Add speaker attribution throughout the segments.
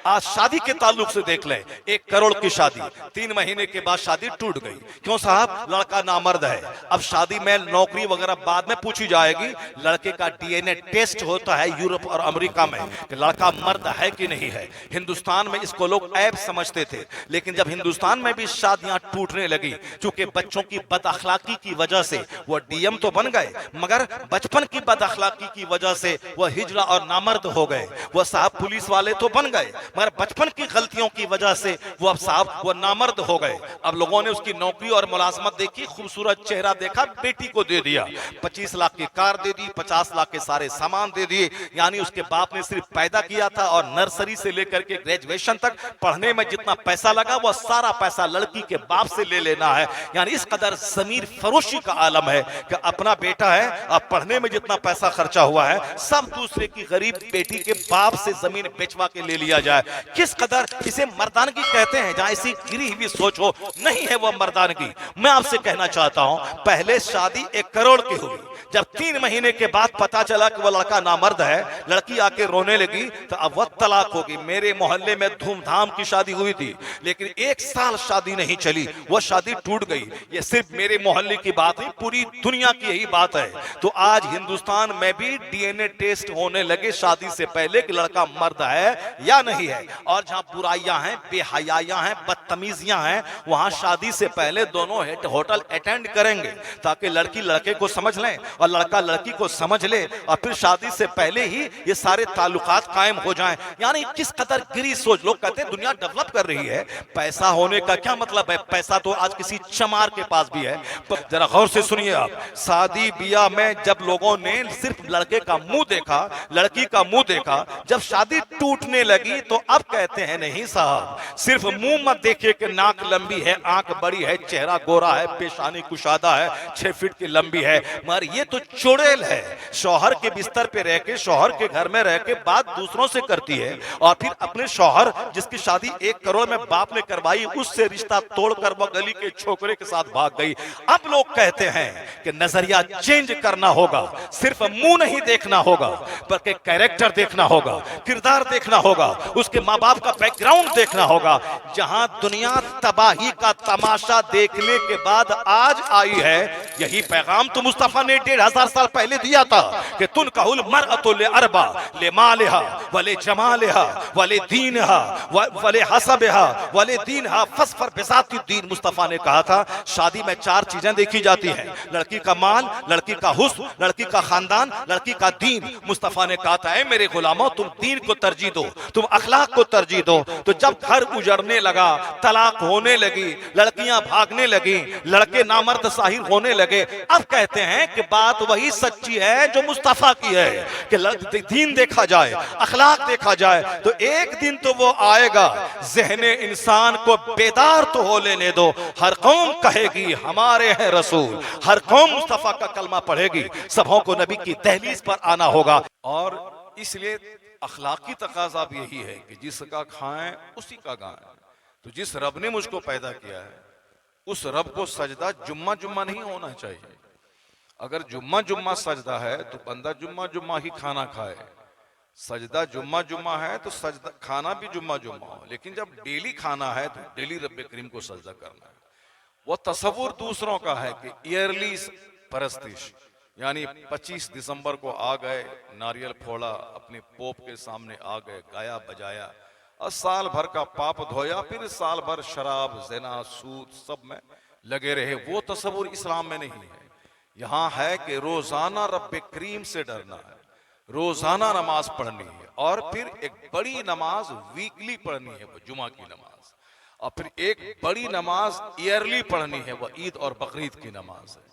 Speaker 1: आज शादी के ताल्लुक से देख लें, 1 करोड़ की शादी, 3 महीने के बाद शादी टूट गई। क्यों साहब? लड़का नामर्द है। अब शादी में नौकरी वगैरह बाद में पूछी जाएगी, लड़के का डीएनए टेस्ट होता है यूरोप और अमेरिका में कि लड़का मर्द है कि नहीं है। हिंदुस्तान में इसको लोग ऐब समझते थे, लेकिन जब हिंदुस्तान में भी शादियां टूटने लगी, चूंकि बच्चों की बदअखलाकी की वजह से वो डीएम तो बन गए, मगर बचपन की बदअखलाकी की वजह से वह हिजड़ा और नामर्द हो गए। वह साहब पुलिस वाले तो बन गए, मगर बचपन की गलतियों की वजह से वो अब साहब वो नामर्द हो गए। अब लोगों ने उसकी नौकरी और मुलाजमत देखी, खूबसूरत चेहरा देखा, बेटी को दे दिया, 25 लाख की कार दे दी, 50 लाख के सारे सामान दे दिए। यानी उसके बाप ने सिर्फ पैदा किया था और नर्सरी से लेकर के ग्रेजुएशन तक पढ़ने में जितना पैसा लगा वो सारा पैसा लड़की के बाप से ले लेना है। यानी इस कदर जमीर फरोशी का आलम है कि अपना बेटा है, अब पढ़ने में जितना पैसा खर्चा हुआ है सब दूसरे की गरीब बेटी के बाप से जमीन बेचवा के ले लिया जाए। किस कदर इसे मर्दानगी कहते हैं, जहां ऐसी गिरी हुई सोच हो, नहीं है वो मर्दानगी। मैं आपसे कहना चाहता हूं, पहले शादी 1 करोड़ की हुई, जब 3 महीने के बाद पता चला कि वो लड़का नामर्द है, लड़की आके रोने लगी, तो अब वह तलाक होगी। मेरे मोहल्ले में धूमधाम की शादी हुई थी, लेकिन 1 साल शादी नहीं चली, वो शादी टूट गई। ये सिर्फ मेरे मोहल्ले की बात नहीं, पूरी दुनिया की यही बात है। तो आज हिंदुस्तान में भी डीएनए टेस्ट होने लगे शादी से पहले कि लड़का मर्द है या नहीं है। और जहां बुराइयां हैं, बेहयाइयां हैं, बदतमीजियां हैं, वहां शादी से पहले दोनों होटल अटेंड करेंगे ताकि लड़की लड़के को समझ लें और लड़का लड़की को समझ ले, और फिर शादी से पहले ही ये सारे ताल्लुकात कायम हो जाएं। यानी किस कदर गिरी सोच। लोग कहते हैं दुनिया डेवलप कर रही है, पैसा होने का क्या मतलब है? पैसा तो आज किसी चमार के पास भी है। जरा गौर से सुनिए आप, शादी बियाह में जब लोगों ने सिर्फ लड़के का मुंह देखा, लड़की का मुंह देखा, जब शादी टूटने लगी तो अब कहते हैं नहीं साहब, सिर्फ मुंह मत देखिए कि नाक लंबी है, आंख बड़ी है, चेहरा गोरा है, पेशानी कुशादा है, 6 फीट की लंबी है, मगर ये तो चुड़ैल है। शौहर के बिस्तर पे रह के, शौहर के घर में रह के बात दूसरों से करती है, और फिर अपने शौहर जिसकी शादी 1 करोड़ में बाप ने करवाई, उससे रिश्ता तोड़कर वो गली के छोकरे के साथ भाग गई। अब लोग कहते हैं कि नजरिया चेंज करना होगा, सिर्फ मुंह नहीं देखना होगा, बल्कि कैरेक्टर देखना होगा, किरदार देखना होगा, उसके माँ बाप का बैकग्राउंड देखना होगा। जहां दुनिया तबाही का तमाशा देखने के बाद आज आई है, यही पैगाम तो मुस्तफा ने 1500 साल पहले दिया था कि तुन कहूल मरअतु ले अरबा ले मालिहा वले जमालिहा वले दीनहा वले हसबहा वले दीनहा फसफर बिज़ाति दीन। मुस्तफा ने कहा था शादी में 4 चीजें देखी जाती हैं, लड़की का माल, लड़की का हुस्न, लड़की का खानदान, लड़की का दीन। मुस्तफा ने कहा था ऐ मेरे गुलामों, तुम दीन को तरजीह दो, तुम अखलाक को तरजीह दो। तो जब घर उजड़ने लगा, तलाक होने लगी, लड़कियां भागने लगी, लड़के नामर्द साहिर होने लगे, अब कहते हैं कि बात वही सच्ची है जो मुस्तफा की है कि दीन देखा जाए, अखलाक देखा जाए। तो एक दिन तो वो आएगा, ज़हने इंसान को बेदार तो हो लेने दो। हर कौम कहेगी हमारे हैं रसूल, हर कौम मुस्तफा का कलमा पढ़ेगी, सबों को नबी की दहलीज पर आना होगा। और इसलिए अखलाकी तकाजा भी यही है कि जिसका खाएं उसी का गाएं। तो जिस रब ने मुझको पैदा किया है, उस रब को सजदा जुम्मा जुम्मा नहीं होना चाहिए। अगर जुम्मा जुम्मा सजदा है तो बंदा जुम्मा जुम्मा ही खाना खाए, सजदा जुम्मा जुम्मा है तो सजदा खाना भी जुम्मा जुम्मा हो। लेकिन जब डेली खाना है तो डेली रब्बे करीम को सजदा करना है। वो तसव्वुर दूसरों का है कि ईयरली परस्तिश, यानी 25 दिसंबर को आ गए, नारियल फोड़ा, अपने पोप के सामने आ गए, गाया बजाया और साल भर का पाप धोया, फिर साल भर शराब, ज़िना, सूद सब में लगे रहे। वो तसव्वुर इस्लाम में नहीं है। यहाँ है कि रोजाना रब्बे करीम से डरना है, रोजाना नमाज पढ़नी है, और फिर एक बड़ी नमाज वीकली पढ़नी है, वो जुमा की नमाज, और फिर एक बड़ी नमाज ईयरली पढ़नी है, वो ईद और बकरीद की नमाज है।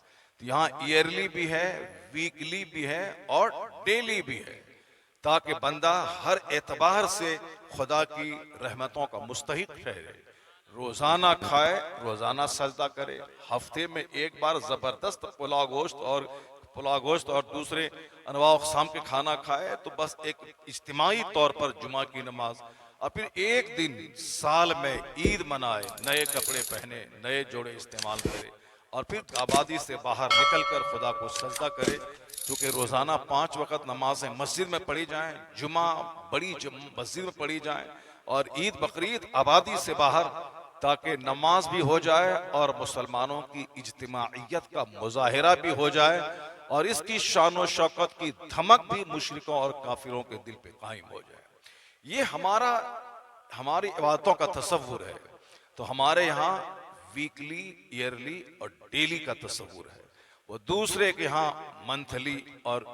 Speaker 1: तो यहाँ ईयरली भी है, वीकली भी है और डेली भी है, ताकि बंदा हर एतबार से खुदा की रहमतों का मुस्तहिक ठहरे। रोजाना खाए, रोजाना सजदा करे, हफ्ते में एक बार जबरदस्त पुलाव गोश्त और दूसरे अनवा अक़साम के खाना खाए, तो बस एक इज्तिमाई तौर पर जुमा की नमाज, और फिर एक दिन साल में ईद मनाए, नए कपड़े पहने, नए जोड़े इस्तेमाल करे, और फिर आबादी से बाहर निकलकर खुदा को सजदा करे। क्योंकि रोजाना 5 वक्त नमाजें मस्जिद में पढ़ी जाएं, जुमा बड़ी मस्जिद में पढ़ी जाएं, और ईद बकरीद आबादी से बाहर, ताकि नमाज भी हो जाए और मुसलमानों की इज्तिमाइयत का मुजाहिरा भी हो जाए और इसकी शान और शौकत की धमक भी मुशरिकों और काफिरों के दिल पे कायम हो जाए। ये हमारी इबादतों का तसव्वुर है। तो हमारे यहाँ वीकली, ईयरली और डेली का तस्वुर है, वो दूसरे के यहाँ मंथली और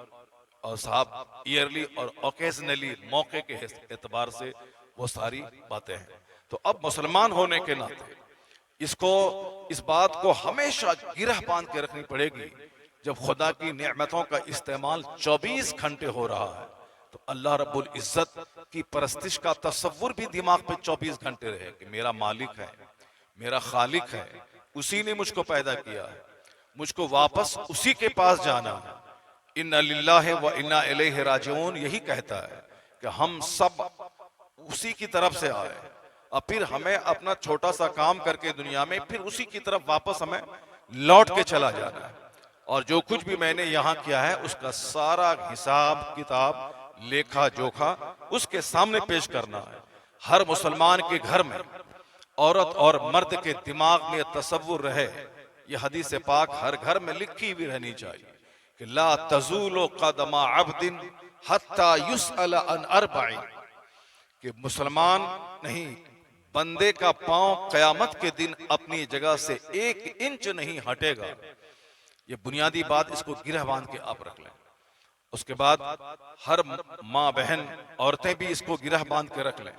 Speaker 1: साहब ईयरली और ओकेजनली, मौके के एतबार से वो सारी बातें हैं। तो अब मुसलमान होने के नाते इस बात को हमेशा गिरह बांध के रखनी पड़ेगी। जब खुदा की नेमतों का इस्तेमाल 24 घंटे हो रहा है तो अल्लाह रब्बुल इज्जत की परस्तिश का तस्वुर भी दिमाग पे 24 घंटे रहे कि मेरा मालिक है, मेरा खालिक है, उसी ने मुझको पैदा किया है, मुझको वापस उसी के पास जाना है। इन्ना लिल्लाहि व इन्ना इलैहि राजिऊन यही कहता है कि हम सब उसी की तरफ से आए और फिर हमें अपना छोटा सा काम करके दुनिया में फिर उसी की तरफ वापस हमें लौट के चला जाना है। और जो कुछ भी मैंने यहाँ किया है उसका सारा हिसाब किताब, लेखा जोखा उसके सामने पेश करना है। हर मुसलमान के घर में, औरत और मर्द के दिमाग में तसव्वुर रहे, ये हदीस पाक हर घर में लिखी हुई रहनी चाहिए कि ला तज़ूलु क़दमा अब्दिन हत्ता युसअल अन अर्बईन, कि मुसलमान नहीं, बंदे का पांव कयामत के दिन अपनी जगह से 1 इंच नहीं हटेगा। ये बुनियादी बात, इसको गिरह बांध के आप रख लें। उसके बाद हर माँ बहन औरतें भी इसको गिरह बांध के रख लें।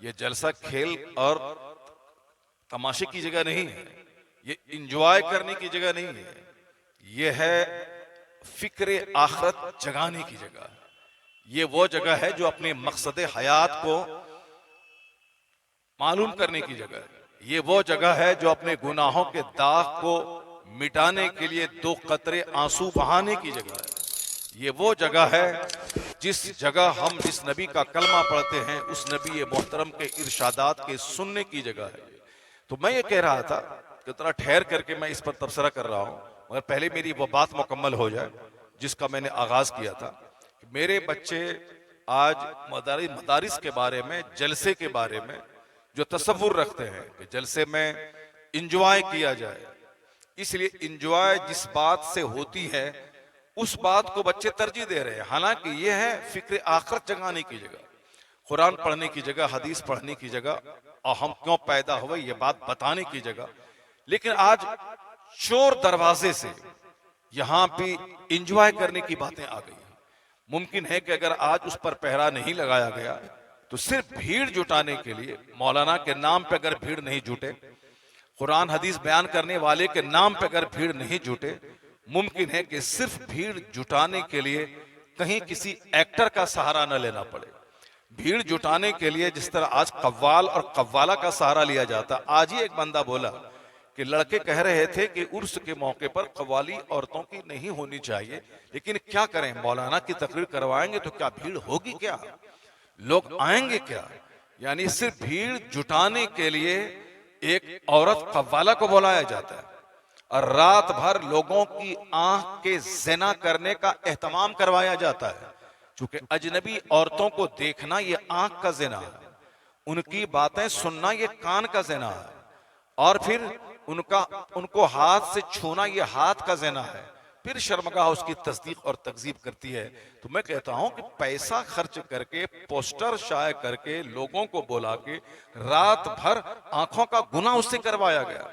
Speaker 1: ये जलसा खेल और तमाशे की जगह नहीं है, ये इंजॉय करने की जगह नहीं है, ये है फिक्र आखिरत जगाने की जगह। ये वो जगह है जो अपने मकसद हयात को मालूम करने की जगह है। ये वो जगह है जो अपने गुनाहों के दाग को मिटाने के लिए 2 कतरे आंसू बहाने की जगह है। ये वो जगह है जिस जगह हम जिस नबी का कलमा पढ़ते हैं उस नबी मोहतरम के इरशादात के सुनने की जगह है। तो मैं ये कह रहा था कि थोड़ा ठहर करके मैं इस पर तबसरा कर रहा हूँ, मगर पहले मेरी वो बात मुकम्मल हो जाए जिसका मैंने आगाज किया था। मेरे बच्चे आज मदारिस के बारे में, जलसे के बारे में जो तसव्वुर रखते हैं कि जलसे में इंजॉय किया जाए, इसलिए इंजॉय जिस बात से होती है उस बात को बच्चे तरजीह दे रहे हैं। हालांकि ये है फिक्र आखिरत जगाने की जगह, कुरान पढ़ने की जगह, हदीस पढ़ने की जगह और हम क्यों पैदा हुए ये बात बताने की जगह। लेकिन आज चोर दरवाजे से यहाँ भी इंजॉय करने की बातें आ गई। मुमकिन है कि अगर आज उस पर पहरा नहीं लगाया गया तो सिर्फ भीड़ जुटाने के लिए, मौलाना के नाम पे अगर भीड़ नहीं जुटे, कुरान हदीस बयान करने वाले के नाम पे अगर भीड़ नहीं जुटे, मुमकिन है कि सिर्फ भीड़ जुटाने के लिए कहीं किसी एक्टर का सहारा न लेना पड़े। भीड़ जुटाने के लिए जिस तरह आज कव्वाल और कव्वाला का सहारा लिया जाता। आज ही एक बंदा बोला कि लड़के कह रहे थे कि उर्स के मौके पर कव्वाली औरतों की नहीं होनी चाहिए, लेकिन क्या करें, मौलाना की तकरीर करवाएंगे तो क्या भीड़ होगी, क्या लोग आएंगे क्या? यानी सिर्फ भीड़ जुटाने के लिए एक औरत कव्वाला को बुलाया जाता है और रात भर लोगों की आंख के ज़िना करने का एहतमाम करवाया जाता है। चूंकि अजनबी औरतों को देखना ये आंख का ज़िना है, उनकी बातें सुनना ये कान का ज़िना है, और फिर उनको हाथ से छूना ये हाथ का ज़िना है। फिर शर्मगाह उसकी तस्दीक और तकजीब करती है। तो मैं कहता हूं कि पैसा खर्च करके, पोस्टर शाये करके, लोगों को बुला के रात भर आंखों का गुनाह उससे करवाया गया,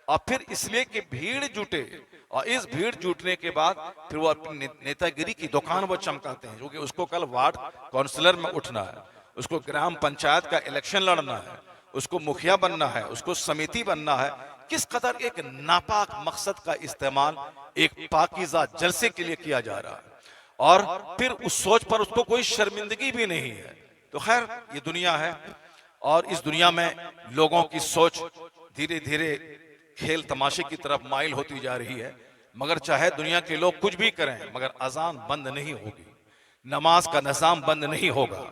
Speaker 1: और फिर इसलिए कि भीड़ जुटे, और इस भीड़ जुटने के बाद फिर वो अपनी नेतागिरी की दुकान वो चमकाते हैं, क्योंकि उसको कल वार्ड काउंसिलर में उठना है, उसको ग्राम पंचायत का इलेक्शन लड़ना है, उसको मुखिया बनना है, उसको समिति बनना है। किस कदर एक नापाक मकसद का इस्तेमाल एक पाकीज़ा जलसे के लिए किया जा रहा है, और फिर उस सोच पर उसको कोई शर्मिंदगी भी नहीं है। तो खैर ये दुनिया है, और इस दुनिया में लोगों की सोच धीरे धीरे खेल तमाशे की तरफ माइल होती जा रही है। मगर चाहे दुनिया के लोग कुछ भी करें, मगर अजान बंद नहीं होगी, नमाज का निजाम बंद नहीं होगा,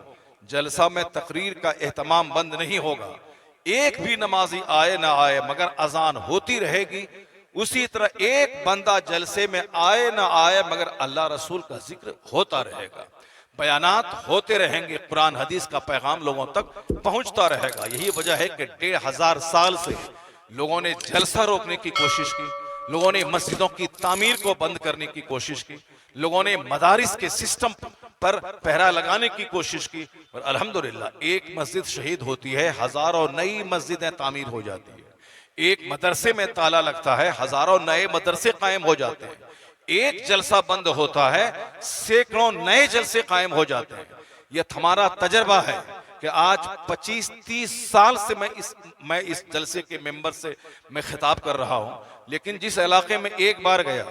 Speaker 1: जलसा में तकरीर का एहतमाम बंद नहीं होगा। एक भी नमाजी आए ना आए मगर अजान होती रहेगी। उसी तरह एक बंदा जलसे में आए ना आए मगर अल्लाह रसूल का जिक्र होता रहेगा। बयानात होते रहेंगे, कुरान हदीस का पैगाम लोगों तक पहुंचता रहेगा। यही वजह है कि 1500 साल से लोगों ने जलसा रोकने की कोशिश की, लोगों ने मस्जिदों की तामीर को बंद करने की कोशिश की, लोगों ने मदारिस के सिस्टम पर पहरा लगाने की कोशिश की, और अल्हम्दुलिल्लाह एक मस्जिद शहीद होती है, हजारों नई मस्जिदें तामीर हो जाती है। एक मदरसे में ताला लगता है, हजारों नए मदरसे कायम हो जाते हैं। एक जलसा बंद होता है, सैकड़ों नए जलसे कायम हो जाते हैं। यह हमारा तजर्बा है कि आज 25-30 साल से मैं इस जलसे के मेंबर से मैं खिताब कर रहा हूं। लेकिन जिस इलाके में एक बार गया,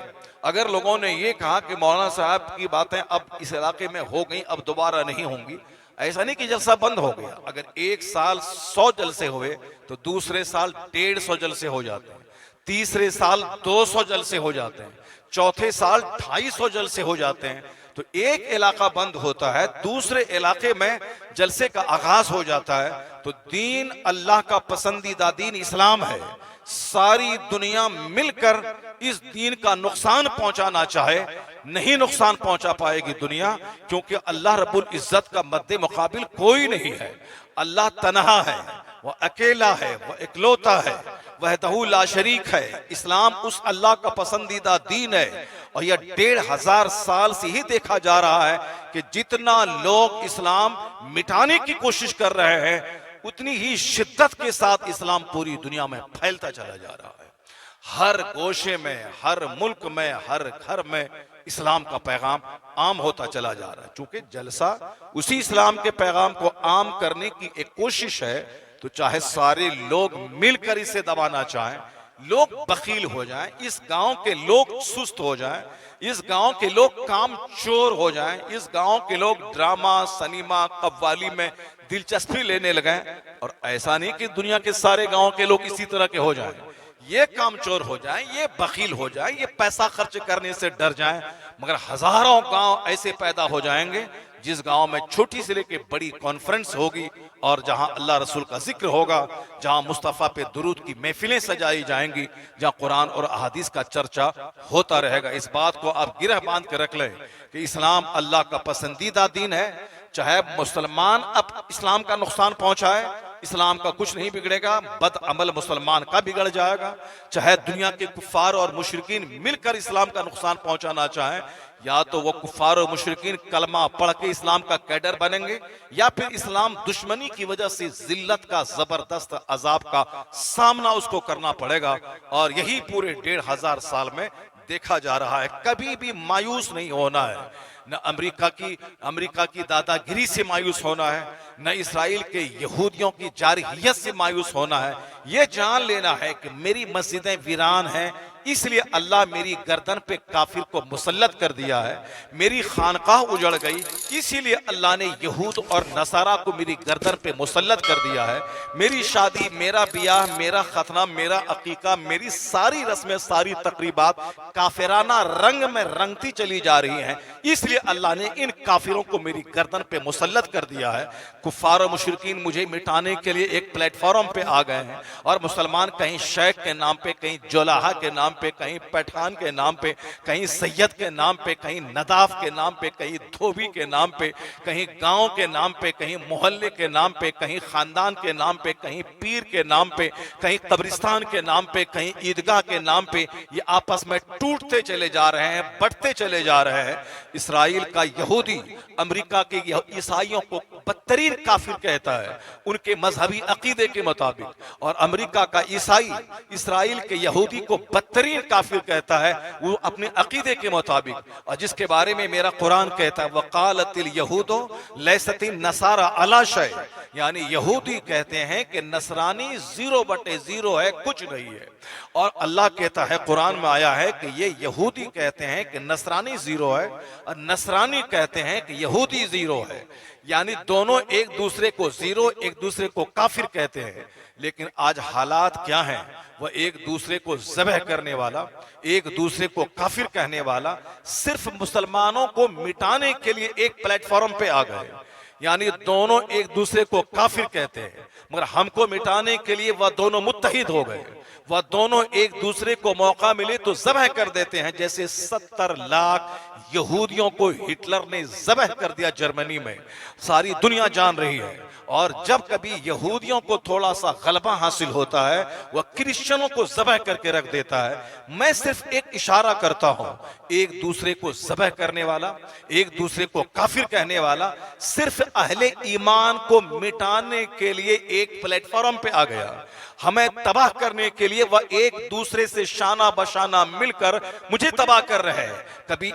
Speaker 1: अगर लोगों ने ये कहा कि मौलाना साहब की बातें अब इस इलाके में हो गई, अब दोबारा नहीं होंगी, ऐसा नहीं कि जलसा बंद हो गया। अगर एक साल 100 जलसे हुए तो दूसरे साल 150 जलसे हो जाते हैं, तीसरे साल 200 जलसे हो जाते हैं, चौथे साल 250 जलसे हो जाते हैं। तो एक इलाका बंद होता है, दूसरे इलाके में जलसे का आगाज हो जाता है। तो दीन अल्लाह का पसंदीदा दीन इस्लाम है। सारी दुनिया मिलकर इस दीन का नुकसान पहुंचाना चाहे, नहीं नुकसान पहुंचा पाएगी दुनिया, क्योंकि अल्लाह रब्बुल इज्जत का मद्दे मुकाबिल कोई नहीं है। अल्लाह तन्हा है, वह अकेला है, वह इकलौता है, वहदहू ला शरीक है। इस्लाम उस अल्लाह का पसंदीदा दीन है। और यह 1500 साल से ही देखा जा रहा है कि जितना लोग इस्लाम मिटाने की कोशिश कर रहे हैं, उतनी ही शिद्दत के साथ इस्लाम पूरी दुनिया में फैलता चला जा रहा है। हर गोशे में, हर मुल्क में, हर घर में इस्लाम का पैगाम आम होता चला जा रहा है। चूंकि जलसा उसी इस्लाम के पैगाम को आम करने की एक कोशिश है, तो चाहे सारे लोग मिलकर इसे दबाना चाहें, लोग बखील हो जाएं, इस गांव के लोग सुस्त हो जाएं, इस गांव के लोग काम चोर हो जाएं, इस गांव के लोग ड्रामा, सनीमा, कव्वाली में दिलचस्पी लेने लगे, और ऐसा नहीं कि दुनिया के सारे गांव के लोग इसी तरह के हो जाएं, ये काम चोर हो जाएं, ये बखील हो जाएं, ये पैसा खर्च करने से डर जाएं, मगर हजारों गांव ऐसे पैदा हो जाएंगे जिस गांव में छोटी से लेके बड़ी कॉन्फ्रेंस होगी, और जहां अल्लाह रसूल का जिक्र होगा, जहां मुस्तफ़ा पे दुरूद की महफिलें सजाई जाएंगी, जहां कुरान और अहादीस का चर्चा होता रहेगा। इस बात को आप गिरह बांध के रख लें कि इस्लाम अल्लाह का पसंदीदा दीन है। चाहे मुसलमान अब इस्लाम का नुकसान पहुंचाए, इस्लाम का कुछ नहीं बिगड़ेगा, बद अमल मुसलमान का बिगड़ जाएगा। चाहे दुनिया के कुफ्फार और मुशरिकीन मिलकर इस्लाम का नुकसान पहुंचाना चाहें, या तो वो कुफ्फार और मुशरिकीन कलमा पढ़ के इस्लाम का कैडर बनेंगे, या फिर इस्लाम दुश्मनी की वजह से जिल्लत का जबरदस्त अजाब का सामना उसको करना पड़ेगा। और यही पूरे 1500 साल में देखा जा रहा है। कभी भी मायूस नहीं होना है, न अमेरिका की दादागिरी से मायूस होना है, न इसराइल के यहूदियों की जारहियत से मायूस होना है। यह जान लेना है कि मेरी मस्जिदें वीरान हैं, इसलिए अल्लाह मेरी गर्दन पे काफिर को मुसल्लत कर दिया है। मेरी खानकाह उजड़ गई, इसीलिए अल्लाह ने यहूद और नसारा को मेरी गर्दन पे मुसल्लत कर दिया है। मेरी शादी, मेरा बियाह, मेरा खतना, मेरा अकीका, मेरी सारी रस्में, सारी तकरीबात काफिराना रंग में रंगती चली जा रही हैं, इसलिए अल्लाह ने इन काफिरों को मेरी गर्दन पे मुसल्लत कर दिया है। कुफ्फार और मुशरिकीन मुझे मिटाने के लिए एक प्लेटफॉर्म पे आ गए हैं, और मुसलमान कहीं शेख के नाम पे, कहीं जोलाहा के नाम पे, कहीं पठान के नाम पे, कहीं सैयद के नाम पे, कहीं नदाफ के नाम पे, कहीं धोबी के नाम पे, कहीं गांव के नाम पे, कहीं मोहल्ले के नाम पे, कहीं खानदान के नाम पे, कहीं पीर के नाम पे, कहीं कब्रिस्तान के नाम पे, कहीं ईदगाह के नाम पे, ये आपस में टूटते चले जा रहे हैं, बढ़ते चले जा रहे हैं। इसराइल का यहूदी अमेरिका के ईसाइयों को बदतरीन काफिर कहता है उनके मजहबी अकीदे के मुताबिक, और अमेरिका का ईसाई इसराइल के यहूदी को बदतरीन काफिर कहता है वो अपने अकीदे के मुताबिक। और जिसके बारे में मेरा कुरान कहता है वकालतिल यहूदो लैसतिन नसारा अला शै, यानी यहूदी कहते हैं कि नसरानी 0/0 है, कुछ नहीं है। और अल्लाह कहता है, कुरान में आया है कि ये यहूदी कहते हैं कि नसरानी 0 है, और नसरानी कहते हैं कि यहूदी 0 है, यानी दोनों एक दूसरे को 0, एक दूसरे को काफिर कहते हैं। लेकिन आज हालात क्या हैं, वह एक दूसरे को ज़बह करने वाला, एक दूसरे को काफिर कहने वाला, सिर्फ मुसलमानों को मिटाने के लिए एक प्लेटफॉर्म पे आ गए। यानी दोनों एक दूसरे को काफिर कहते हैं, मगर हमको मिटाने के लिए वह दोनों मुत्तहिद हो गए। वह दोनों एक दूसरे को मौका मिले तो ज़बह कर देते हैं, जैसे 70 लाख यहूदियों को हिटलर ने ज़बह कर दिया जर्मनी में, सारी दुनिया जान रही है। और जब कभी यहूदियों को थोड़ा सा गलबा हासिल होता है, वह क्रिश्चियनों को ज़बह करके रख देता है। मैं सिर्फ एक इशारा करता हूं, एक दूसरे को ज़बह करने वाला, एक दूसरे को काफिर कहने वाला सिर्फ अहले ईमान को मिटाने के लिए एक प्लेटफॉर्म पे आ गया। हमें तबाह करने के लिए वह एक दूसरे से शाना बशाना मिलकर मुझे तबाह कर रहे हैं। कभी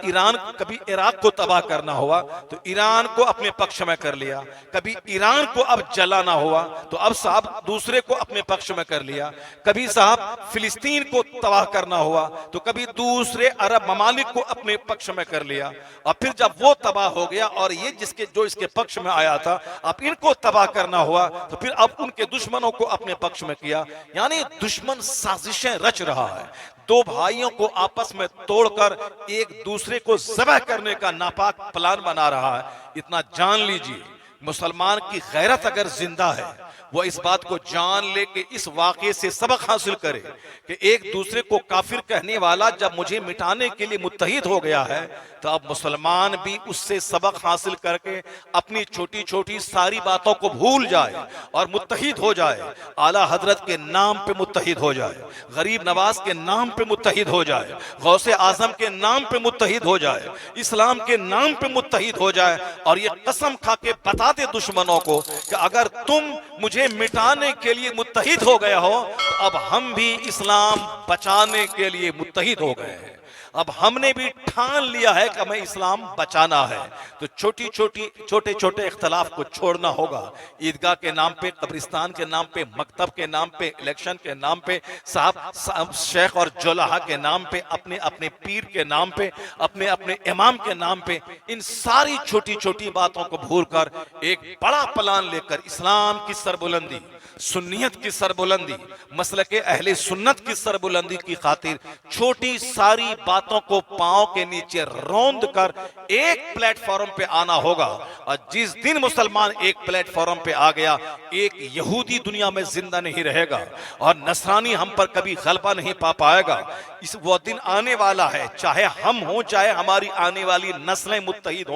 Speaker 1: ईरान, कभी इराक को तबाह करना हुआ तो ईरान को अपने पक्ष में कर लिया, कभी ईरान को अब जलाना हुआ तो अब साहब दूसरे को अपने पक्ष में कर लिया, कभी साहब फिलिस्तीन को तबाह करना हुआ तो कभी दूसरे अरब ममालिक को अपने पक्ष में कर लिया। और फिर जब वो तबाह हो गया और ये जो इसके पक्ष में आया था, अब इनको तबाह करना हुआ तो फिर अब उनके दुश्मनों को अपने पक्ष में किया। यानी दुश्मन साजिशें रच रहा है, दो भाइयों को आपस में तोड़कर एक दूसरे को ज़बह करने का नापाक प्लान बना रहा है। इतना जान लीजिए, मुसलमान की गैरत अगर जिंदा है, वो इस बात को जान ले कि इस वाक़े से सबक हासिल करे कि एक दूसरे को काफिर कहने वाला जब मुझे मिटाने के लिए मुत्तहिद हो गया है, तो अब मुसलमान भी उससे सबक हासिल करके अपनी छोटी छोटी सारी बातों को भूल जाए और मुत्तहिद हो जाए। आला हजरत के नाम पे मुत्तहिद हो जाए, गरीब नवाज के नाम पे मुत्तहिद हो जाए, गौसे आजम के नाम पे मुत्तहिद हो जाए, इस्लाम के नाम पे मुत्तहिद हो जाए और ये कसम खा के बता दे दुश्मनों को कि अगर तुम मुझे मिटाने के लिए मुत्तहिद हो गए हो तो अब हम भी इस्लाम बचाने के लिए मुत्तहिद हो गए हैं। अब हमने भी ठान लिया है कि हमें इस्लाम बचाना है। तो छोटे छोटे इख्तलाफ को छोड़ना होगा। ईदगाह के नाम पे, कब्रिस्तान के नाम पे, मकतब के नाम पे, इलेक्शन के नाम पे, साहब शेख और जुलाहा के नाम पे, अपने अपने पीर के नाम पे, अपने अपने इमाम के नाम पे, इन सारी छोटी छोटी बातों को भूलकर एक बड़ा प्लान लेकर इस्लाम की सरबुलंदी, सुन्नियत की सरबुलंदी, मसलके अहले सुन्नत की सरबुलंदी की खातिर छोटी सारी बातों को पांव के नीचे रौंद कर एक प्लेटफॉर्म पे आना होगा। और जिस दिन मुसलमान एक प्लेटफॉर्म पे आ गया, एक यहूदी दुनिया में जिंदा नहीं रहेगा और नसरानी हम पर कभी गलबा नहीं पा पाएगा। इस वो दिन आने वाला है, चाहे हम हों चाहे हमारी आने वाली नस्लें मुत्तहिद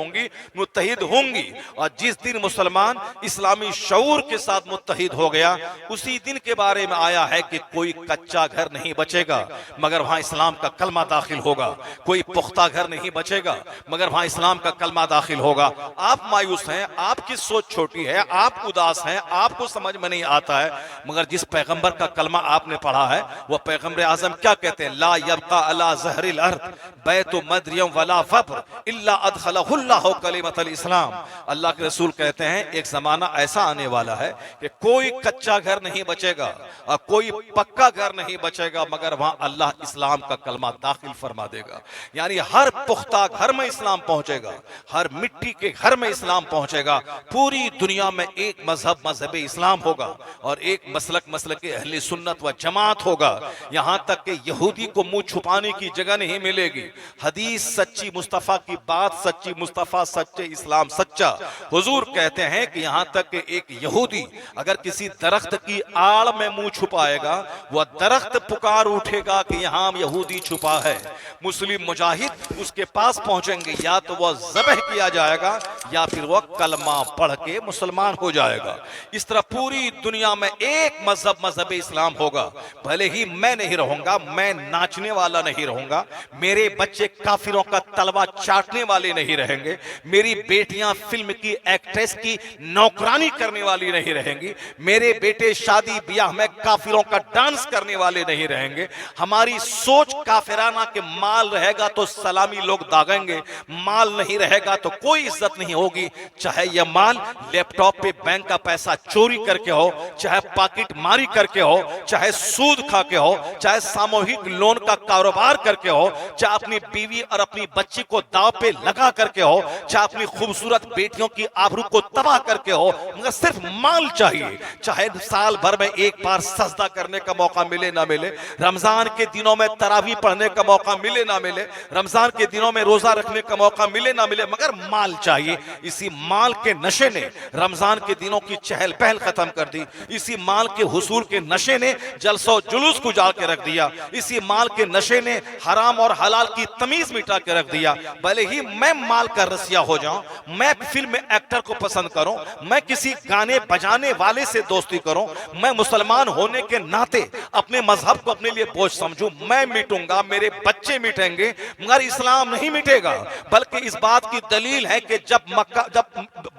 Speaker 1: होंगी। और जिस दिन मुसलमान इस्लामी शऊर के साथ मुत्तहिद हो गया, उसी दिन के बारे में आया है कि कोई कच्चा घर नहीं बचेगा मगर वहां इस्लाम का कलमा दाखिल होगा, कोई पुख्ता घर नहीं बचेगा मगर वहां इस्लाम का कलमा दाखिल होगा। आप मायूस हैं, आपकी सोच छोटी है, आप उदास हैं, आपको समझ में नहीं आता है, मगर जिस पैगंबर का कलमा आपने पढ़ा है वह पैगंबर आजम क्या कहते हैं? ला यबका अला ज़हरिल अर्द बैतु मदरियम वला फब्र इल्ला अदखलहुल्लाहु कलिमतल इस्लाम। अल्लाह के रसूल कहते हैं एक जमाना ऐसा आने वाला है कि कोई कच्चा घर नहीं बचेगा और कोई पक्का घर नहीं बचेगा मगर वहां अल्लाह इस्लाम का कलमा दाखिल फरमा देगा। यानी हर पुख्ता घर में इस्लाम पहुंचेगा, हर मिट्टी के घर में इस्लाम पहुंचेगा। पूरी दुनिया में एक मजहब इस्लाम होगा और एक मसलक अहले सुन्नत व जमात होगा। यहां तक कि यहूदी को मुंह छुपाने की जगह नहीं मिलेगी। हदीस सच्ची, मुस्तफा की बात सच्ची, मुस्तफा सच्चे, इस्लाम सच्चा। हुजूर कहते हैं कि यहां तक कि एक यहूदी अगर किसी दरख्त की आड़ में मुंह छुपाएगा, वह दरख्त पुकार उठेगा कि यहां यहूदी छुपा है। मुस्लिम मुजाहिद उसके पास पहुंचेंगे, या तो वह ज़बह किया जाएगा या फिर वह कलमा पढ़ के मुसलमान हो जाएगा। इस तरह पूरी दुनिया में एक मजहब इस्लाम होगा। भले ही मैं नहीं रहूंगा, मैं नाचने वाला नहीं रहूंगा, मेरे बच्चे काफिरों का तलवा चाटने वाले नहीं रहेंगे, मेरी बेटियां फिल्म की एक्ट्रेस की नौकरानी करने वाली नहीं रहेंगी, मेरे बेटे शादी ब्याह में काफिरों का डांस करने वाले नहीं रहेंगे। हमारी सोच काफिराना के माल रहेगा तो सलामी लोग दागेंगे, माल नहीं रहेगा तो कोई इज्जत नहीं होगी। चाहे यह माल लैपटॉप पे बैंक का पैसा चोरी करके हो, चाहे पॉकेट मारी करके हो, चाहे सूद खा के हो, चाहे सामूहिक लोन का कारोबार करके हो, चाहे अपनी बीवी और अपनी बच्ची को दाव पे लगा करके हो, चाहे अपनी खूबसूरत बेटियों की आबरू को तबाह करके हो, मगर सिर्फ माल चाहिए। चाहे साल भर में एक बार सजदा करने का मौका मिले ना मिले, रमजान के दिनों में तरावी पढ़ने का मौका मिले ना मिले, रमजान के दिनों में रोजा रखने का मौका मिले ना मिले, मगर माल चाहिए। इसी माल के नशे ने रमजान के दिनों की चहल पहल खत्म कर दी, इसी माल के हुसूल के नशे ने जलसो जुलूस को उजाड़ के रख दिया, इसी माल के नशे ने हराम और हलाल की तमीज मिटा के रख दिया। भले ही मैं माल का रसिया हो जाऊं, मैं फिल्म एक्टर को पसंद करूं, मैं किसी गाने बजाने वाले से दोस्ती करूं, मैं मुसलमान होने के नाते अपने मजहब को अपने लिए बोझ समझूं, मैं मिटूंगा, मेरे बच्चे मिटेंगे, मगर इस्लाम नहीं मिटेगा। बल्कि इस बात की दलील है कि जब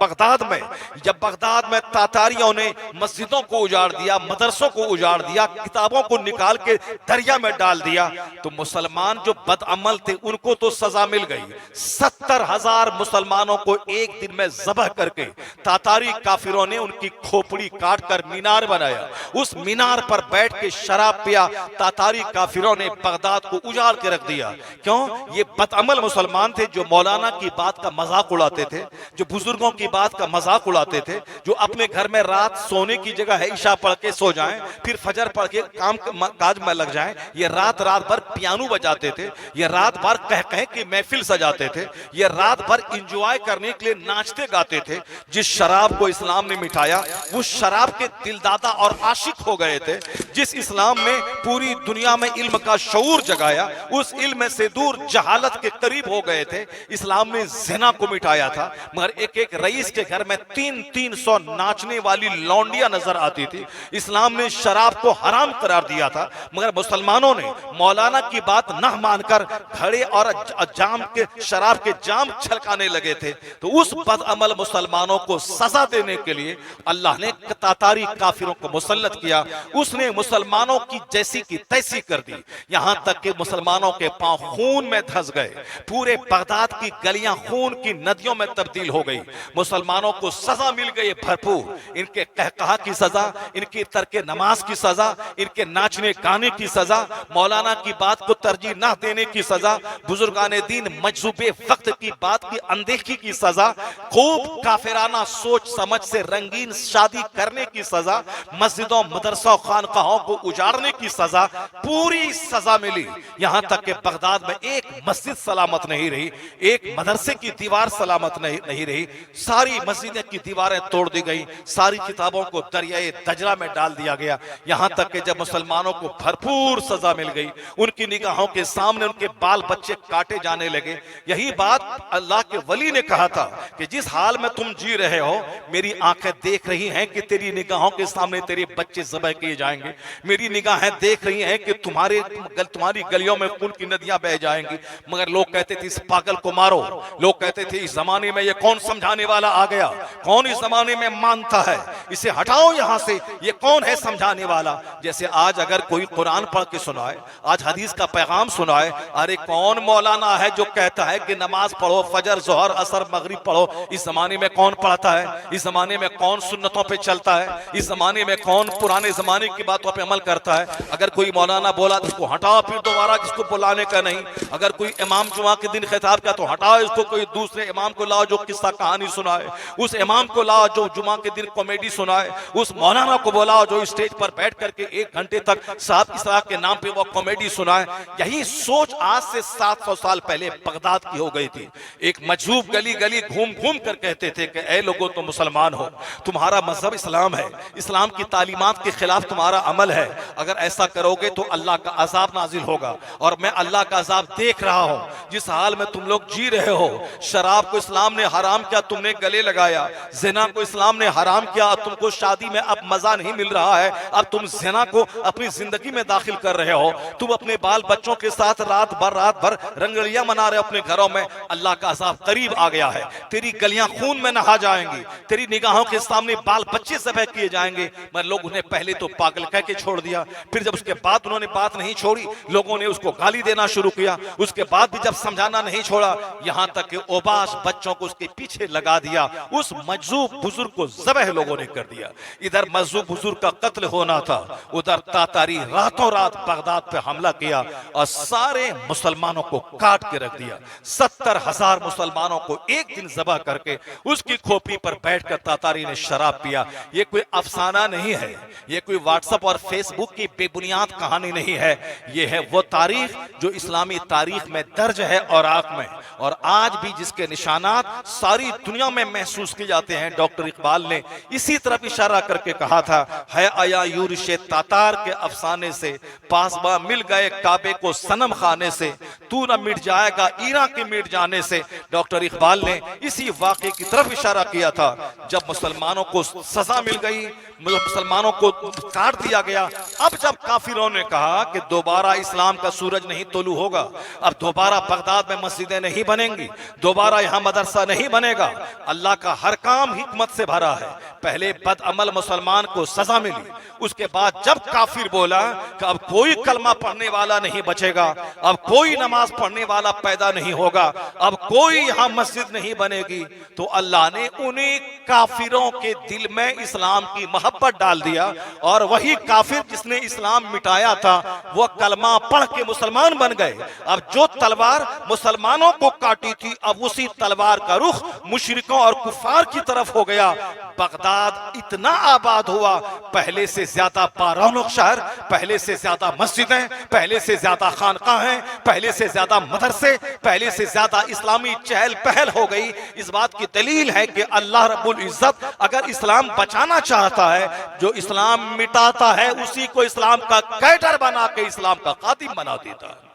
Speaker 1: बगदाद में तातारियों ने मस्जिदों को उजाड़ दिया, मदरसों को उजाड़ दिया, किताबों को निकाल के दरिया में डाल दिया, तो मुसलमान जो बदअमल थे उनको तो सजा मिल गई। 70,000 मुसलमानों को एक दिन में ज़बह करके तातारी काफिरों ने उनकी खोपड़ी काट कर मीनार बनाया। उस मीनार पर बैठ के शराब पिया तातारी काफिरों ने बगदाद को उजाड़ के रख दिया। क्यों? ये बदअमल मुसलमान थे जो मौलाना की बात का मजाक उड़ाते थे, जो बुजुर्गों की बात का मजाक उड़ाते थे, जो अपने घर में रात सोने की जगह है ईशा पढ़ के सो जाएं, फिर फजर पढ़ के काम काज में लग जाएं। ये रात भर पियानो बजाते थे, ये रात भर कह के महफिल सजाते थे, ये रात भर इंजॉय करने के लिए नाचते गाते थे। जिस शराब को इस्लाम ने मिटाया वो शराब के दिलदादा और आशिक हो गए थे। जिस इस्लाम में पूरी दुनिया में इल्म का शऊर जगाया, उस इल्म से दूर जहालत के करीब हो गए थे। इस्लाम ने ज़िना को मिटाया था, मगर एक एक रईस के घर में 300 नाचने वाली लौंडियां नजर आती थी। इस्लाम ने शराब को हराम करार दिया था, मगर मुसलमानों ने मौलाना की बात न मानकर घड़े और जाम के शराब के जाम छलकाने लगे थे। तो उस बदअमल मुसलमानों को सजा देने के लिए अल्लाह ने तातारी काफिरों को मुसल्लत किया। उसने मुसलमानों की जैसी की तैसी कर दी, यहां तक कि मुसलमानों के पांव खून में धंस गए। पूरे बगदाद की गलियां खून की नदियों में तब्दील हो गई। मुसलमानों को सजा मिल गई भरपूर। इनके कहकहा की सजा, इनकी तर्के नमाज की सजा, इनके नाचने गाने की सजा, मौलाना की बात को तरजीह न देने की सजा, बुजुर्गाने दीन मजजूबे वक्त की बात की अनदेखी की सजा, खूब काफिराना सोच समझ से रंगीन शादी करने की सजा, मस्जिदों मदरसों खानकाहों को उजाड़ने की सजा, पूरी सजा मिली। यहां तक कि बगदाद में एक मस्जिद सलामत नहीं रही, एक मदरसे की दीवार सलामत नहीं रही। सारी मस्जिदें की दीवारें तोड़ दी गई, सारी किताबों को दरियाए दजरा में डाल दिया गया। यहां तक कि जब मुसलमानों को भरपूर सजा मिल गई, उनकी निगाहों के सामने उनके बाल बच्चे काटे जाने लगे। यही बात अल्लाह के वली ने कहा था कि जिस हाल में तुम जी रहे हो, मेरी आंखें देख रही हैं कि तेरी निगाहों के सामने तेरे बच्चे ज़बह किए जाएंगे। मेरी निगाहें देख रही हैं कि तुम्हारी गलियों में खून की नदियां बह जाएंगी। मगर लोग कहते थे इस पागल को मारो, लोग कहते थे इस जमाने में ये कौन समझाने वाला आ गया, कौन इस जमाने में मानता है, इसे हटाओ यहां से, ये कौन है समझाने वाला। जैसे आज अगर कोई कुरान पढ़ के सुनाए, आज हदीस का पैगाम सुनाए, अरे कौन मौलाना है जो कहता है कि नमाज पढ़ो, फजर जोहर असर मगरिब पढ़ो। इस जमाने में कौन पढ़ता है? इस जमाने में कौन सुन्नतों पे चलता है? इस जमाने में कौन पुराने जमाने की बातों पे अमल करता है? अगर कोई मौलाना बोला तो उसको हटाओ, फिर दोबारा इसको बुलाने का नहीं। अगर कोई इमाम जुमा के दिन खिताब किया तो हटाओ इसको, कोई दूसरे इमाम को लाओ जो किस्सा कहानी सुनाए, उस इमाम को लाओ जो जुमा के दिन कॉमेडी सुनाए, उस मौलाना को बुलाओ जो स्टेज पर बैठ करके 1 घंटे तक साहब इस्लाह के नाम पे वो कॉमेडी सुनाए। यही सोच आज से 700 साल पहले बगदाद की हो गई थी। एक मजहूब गली गली घूम घूम कर कहते थे कि ऐ लोगों तुम मुसलमान हो, तुम्हारा मजहब इस्लाम है, इस्लाम की तालीमात के खिलाफ तुम्हारा अमल है, अगर ऐसा करोगे तो अल्लाह का अजाब नाजिल होगा। और मैं अल्लाह का अजाब देख रहा हूं। जिस हाल में तुम लोग जी रहे हो, शराब को इस्लाम ने हराम किया, तुमने गले लगाया। जिना को इस्लाम ने हराम किया, तुमको शादी में अब मजा नहीं मिल रहा है, अब तुम जिना को अपनी जिंदगी में दाखिल कर रहे हो। तुम अपने बाल बच्चों के साथ रात भर रंगलियां मना रहे हो अपने घरों में। अल्लाह का अजाब करीब आ गया है, तेरी गलियां खून में नहा जाएंगी, तेरी निगाहों के सामने बाल बच्चे ज़बह किए जाएंगे। मगर लोग उन्हें पहले तो पागल कह के छोड़ दिया, फिर जब उसके बाद उन्होंने बात नहीं छोड़ी, लोगों ने उसको गाली देना शुरू किया। उसके बाद भी जब समझाना नहीं छोड़ा, यहां तक कि ओबाश बच्चों को उसके पीछे लगा दिया। उस मजजूब बुजुर्ग को ज़बह लोगों ने कर दिया। इधर मजजूब बुजुर्ग का कत्ल होना था, उधर तातारी रातों रात बगदाद पे हमला किया और सारे मुसलमानों को काट के रख दिया। 70,000 मुसलमानों को एक दिन ज़बह करके उसकी खोपड़ी पर बैठकर तातारी ने शराब पिया। ये कोई अफसाना नहीं है, ये कोई व्हाट्सएप और फेसबुक बुक की बेबुनियाद कहानी नहीं है, ये है वो तारीख जो इस्लामी तारीख में दर्ज है औराक में, और आज भी जिसके निशानात सारी दुनिया में महसूस किए जाते हैं। डॉक्टर इकबाल ने इसी तरफ इशारा करके कहा था, है आया यूरिश तातार के अफसाने से, पासबा मिल गए काबे को सनम खाने से, तू न मिट जाएगा ईरान के मिट जाने से। डॉक्टर इकबाल ने इसी वाक़े की तरफ इशारा किया था जब मुसलमानों को सजा मिल गई, मुसलमानों को काट दिया गया। अब जब काफिरों ने कहा कि दोबारा इस्लाम का सूरज नहीं तोलू होगा, अब दोबारा बगदाद में मस्जिदें नहीं बनेंगी, दोबारा यहां मदरसा नहीं बनेगा, अल्लाह का हर काम हिकमत से भरा है। पहले बदअमल मुसलमान को सजा मिली, उसके बाद जब काफिर बोला कि अब कोई कलमा पढ़ने वाला नहीं बचेगा, अब कोई नमाज पढ़ने वाला पैदा नहीं होगा, अब कोई यहां मस्जिद नहीं बनेगी, तो अल्लाह ने उन्हीं काफिरों के दिल में इस्लाम की मोहब्बत डाल दिया, और वही काफिर जिसने इस्लाम मिटाया था वो कलमा पढ़ के मुसलमान बन गए। अब जो तलवार मुसलमानों को काटी थी, अब उसी तलवार का रुख मुशरिकों और कुफार की तरफ हो गया। बगदाद इतना आबाद हुआ, पहले से ज्यादा बारौनक शहर, पहले से ज्यादा मस्जिदें, पहले से ज्यादा खानकाहें, पहले से ज्यादा मदरसे, पहले से ज्यादा इस्लामी चहल पहल हो गई। इस बात की दलील है कि अल्लाह रब्बुल इज्जत अगर इस्लाम बचाना चाहता है, जो इस्लाम मिटाता है उसी को इस्लाम का कैडर बना के इस्लाम का खादिम बना देता है।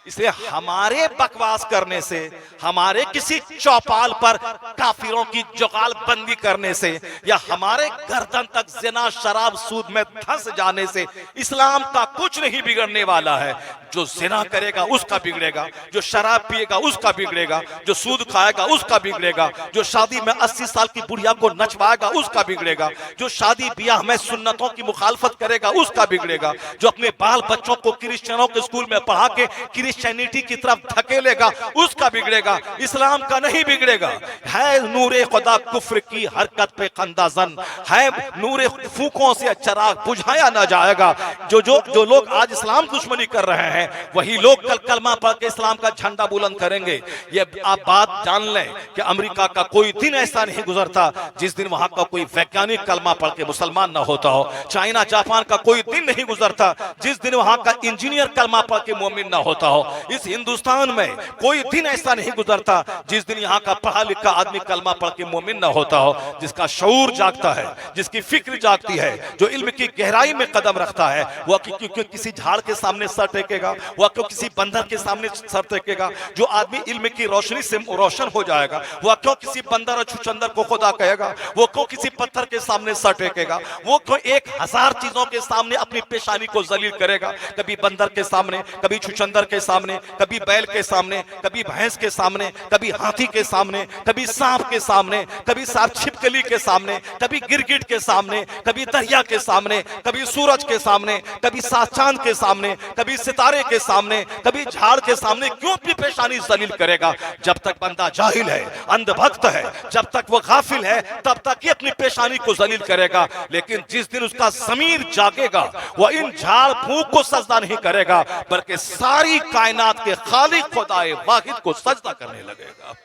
Speaker 1: इसलिए हमारे बकवास करने से, हमारे किसी चौपाल पर काफिरों की जुगाल बंदी करने से, या हमारे गर्दन तक जिना शराब सूद में धंस जाने से इस्लाम का कुछ नहीं बिगड़ने वाला है। जो जिना करेगा उसका बिगड़ेगा, जो शराब पिएगा उसका बिगड़ेगा, जो सूद खाएगा उसका बिगड़ेगा, जो शादी में 80 साल की बुढ़िया को नचवाएगा उसका बिगड़ेगा, जो शादी ब्याह में सुन्नतों की मुखालफत करेगा उसका बिगड़ेगा, जो अपने बाल बच्चों को क्रिश्चियनों के स्कूल में पढ़ा के क्रिश्चियनिटी की तरफ धकेलेगा उसका बिगड़ेगा, इस्लाम का नहीं बिगड़ेगा। है नूरे खुदा कुफ्र की हरकत पे खंदाजन, है नूरे फूकों से चराग बुझाया ना जाएगा। जो लोग आज इस्लाम दुश्मनी कर रहे हैं वही लोग कल कलमा पढ़ के इस्लाम का झंडा बुलंद करेंगे। ये आप बात जान लें कि अमेरिका का कोई दिन ऐसा नहीं गुजरता जिस दिन वहां का कोई वैज्ञानिक कलमा पढ़ के मुसलमान ना होता हो। चाइना जापान का कोई दिन नहीं गुजरता जिस दिन वहां का इंजीनियर कलमा पढ़ के मोमिन ना होता हो। इस हिंदुस्तान में कोई दिन ऐसा नहीं गुजरता जिस दिन यहाँ का पढ़ा लिखा आदमी कलमा पढ़ के मोमिन ना होता हो। जिसका शऊर जागता है, जिसकी फिक्र जागती है, जो इल्म की गहराई में कदम रखता है, वह क्यों किसी झाड़ के सामने सर टेकेगा, वह क्यों किसी बंदर के सामने सर टेकेगा। जो आदमी इल्म की रोशनी से रोशन हो जाएगा वह क्यों किसी बंदर और छुचंदर को खुदा कहेगा, वो क्यों किसी पत्थर के सामने सर टेकेगा, वो क्यों 1000 चीजों के सामने अपनी पेशानी को जलील करेगा। कभी बंदर के सामने, कभी छुचंदर के सामने, कभी बैल के सामने, कभी भैंस के सामने, कभी हाथी के सामने, कभी सांप के सामने, कभी सांप छिपकली के सामने, कभी गिरगिट के सामने, कभी दरिया के सामने, कभी सूरज के सामने, कभी सात चांद के सामने, कभी सितारे के सामने, कभी झाड़ के सामने क्यों अपनी पेशानी जलील करेगा। जब तक बंदा जाहिल है, अंधभक्त है, जब तक वो गाफिल है, तब तक ही अपनी पेशानी को जलील करेगा। लेकिन जिस दिन उसका ज़मीर जागेगा वह इन झाड़ फूंक को सजदा नहीं करेगा बल्कि सारी कायनात के खालिक खुदाए वाहिद को सजदा करने लगेगा।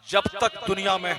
Speaker 1: जब तक दुनिया में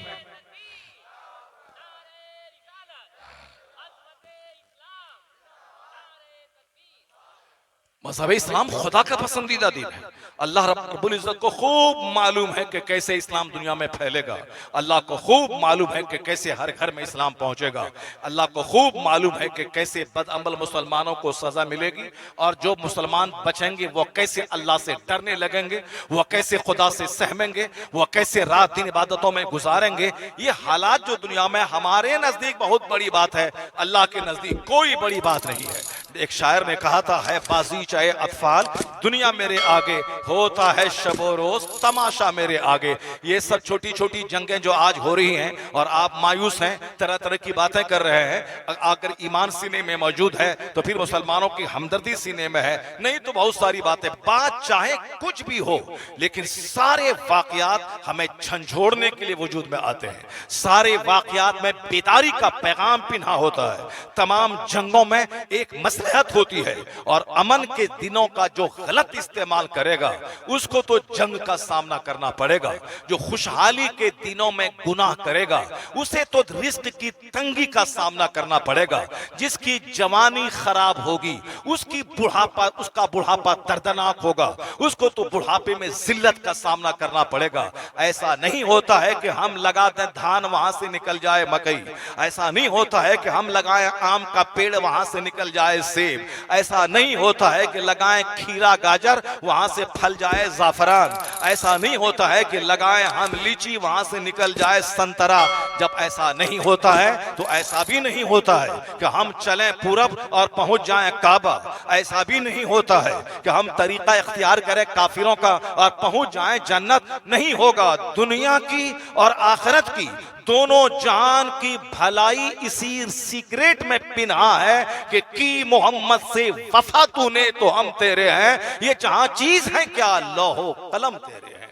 Speaker 1: मज़हब इस्लाम खुदा का पसंदीदा दीन है। अल्लाह रब्बुल इज्जत को खूब मालूम है कि कैसे इस्लाम दुनिया में फैलेगा। अल्लाह को खूब मालूम है कि कैसे हर घर में इस्लाम पहुंचेगा। अल्लाह को खूब मालूम है कि कैसे बदअमल मुसलमानों को सजा मिलेगी, और जो मुसलमान बचेंगे वो कैसे अल्लाह से डरने लगेंगे, वो कैसे खुदा से सहमेंगे, वो कैसे रात दिन इबादतों में गुजारेंगे। ये हालात जो दुनिया में हमारे नजदीक बहुत बड़ी बात है, अल्लाह के नजदीक कोई बड़ी बात नहीं है। एक शायर ने कहा था, है बाजी चाहे अतफाल दुनिया मेरे आगे, होता है शबो रोज तमाशा मेरे आगे। ये सब छोटी छोटी जंगें जो आज हो रही हैं और आप मायूस हैं, तरह तरह की बातें कर रहे हैं, अगर ईमान सीने में मौजूद है तो फिर मुसलमानों की हमदर्दी सीने में है, नहीं तो बहुत सारी बातें। बात चाहे कुछ भी हो, लेकिन सारे वाकयात हमें झंझोड़ने के लिए वजूद में आते हैं। सारे वाकयात में बेदारी का पैगाम पिन्हा होता है। तमाम जंगों में एक मसले नसीहत होती है, और अमन के दिनों का जो गलत इस्तेमाल करेगा उसको तो जंग का सामना करना पड़ेगा। जो खुशहाली के दिनों में गुनाह करेगा उसे तो रिस्क की तंगी का सामना करना पड़ेगा। जिसकी जवानी खराब होगी उसका बुढ़ापा दर्दनाक होगा, उसको तो बुढ़ापे में जिल्लत का सामना करना पड़ेगा। ऐसा नहीं होता है कि हम लगा दें धान वहां से निकल जाए मकई, ऐसा नहीं होता है कि हम लगाएं आम का पेड़ वहां से निकल जाए सेब, ऐसा नहीं होता है कि लगाएं खीरा गाजर वहां से फल जाए जाफरान, ऐसा नहीं होता है कि लगाएं हम लीची वहां से निकल जाए संतरा। जब ऐसा नहीं होता है तो ऐसा भी नहीं होता है कि हम चलें पूरब और पहुंच जाएं काबा, ऐसा भी नहीं होता है कि हम तरीका इख्तियार करें काफिरों का और पहुंच जाएं जन्नत। नहीं होगा। दुनिया की और आखिरत की दोनों जहान की भलाई इसी सीक्रेट में पिन्हा है कि मोहम्मद से वफा तूने तो हम तेरे हैं, ये जहां चीज है क्या लौहो कलम तेरे हैं।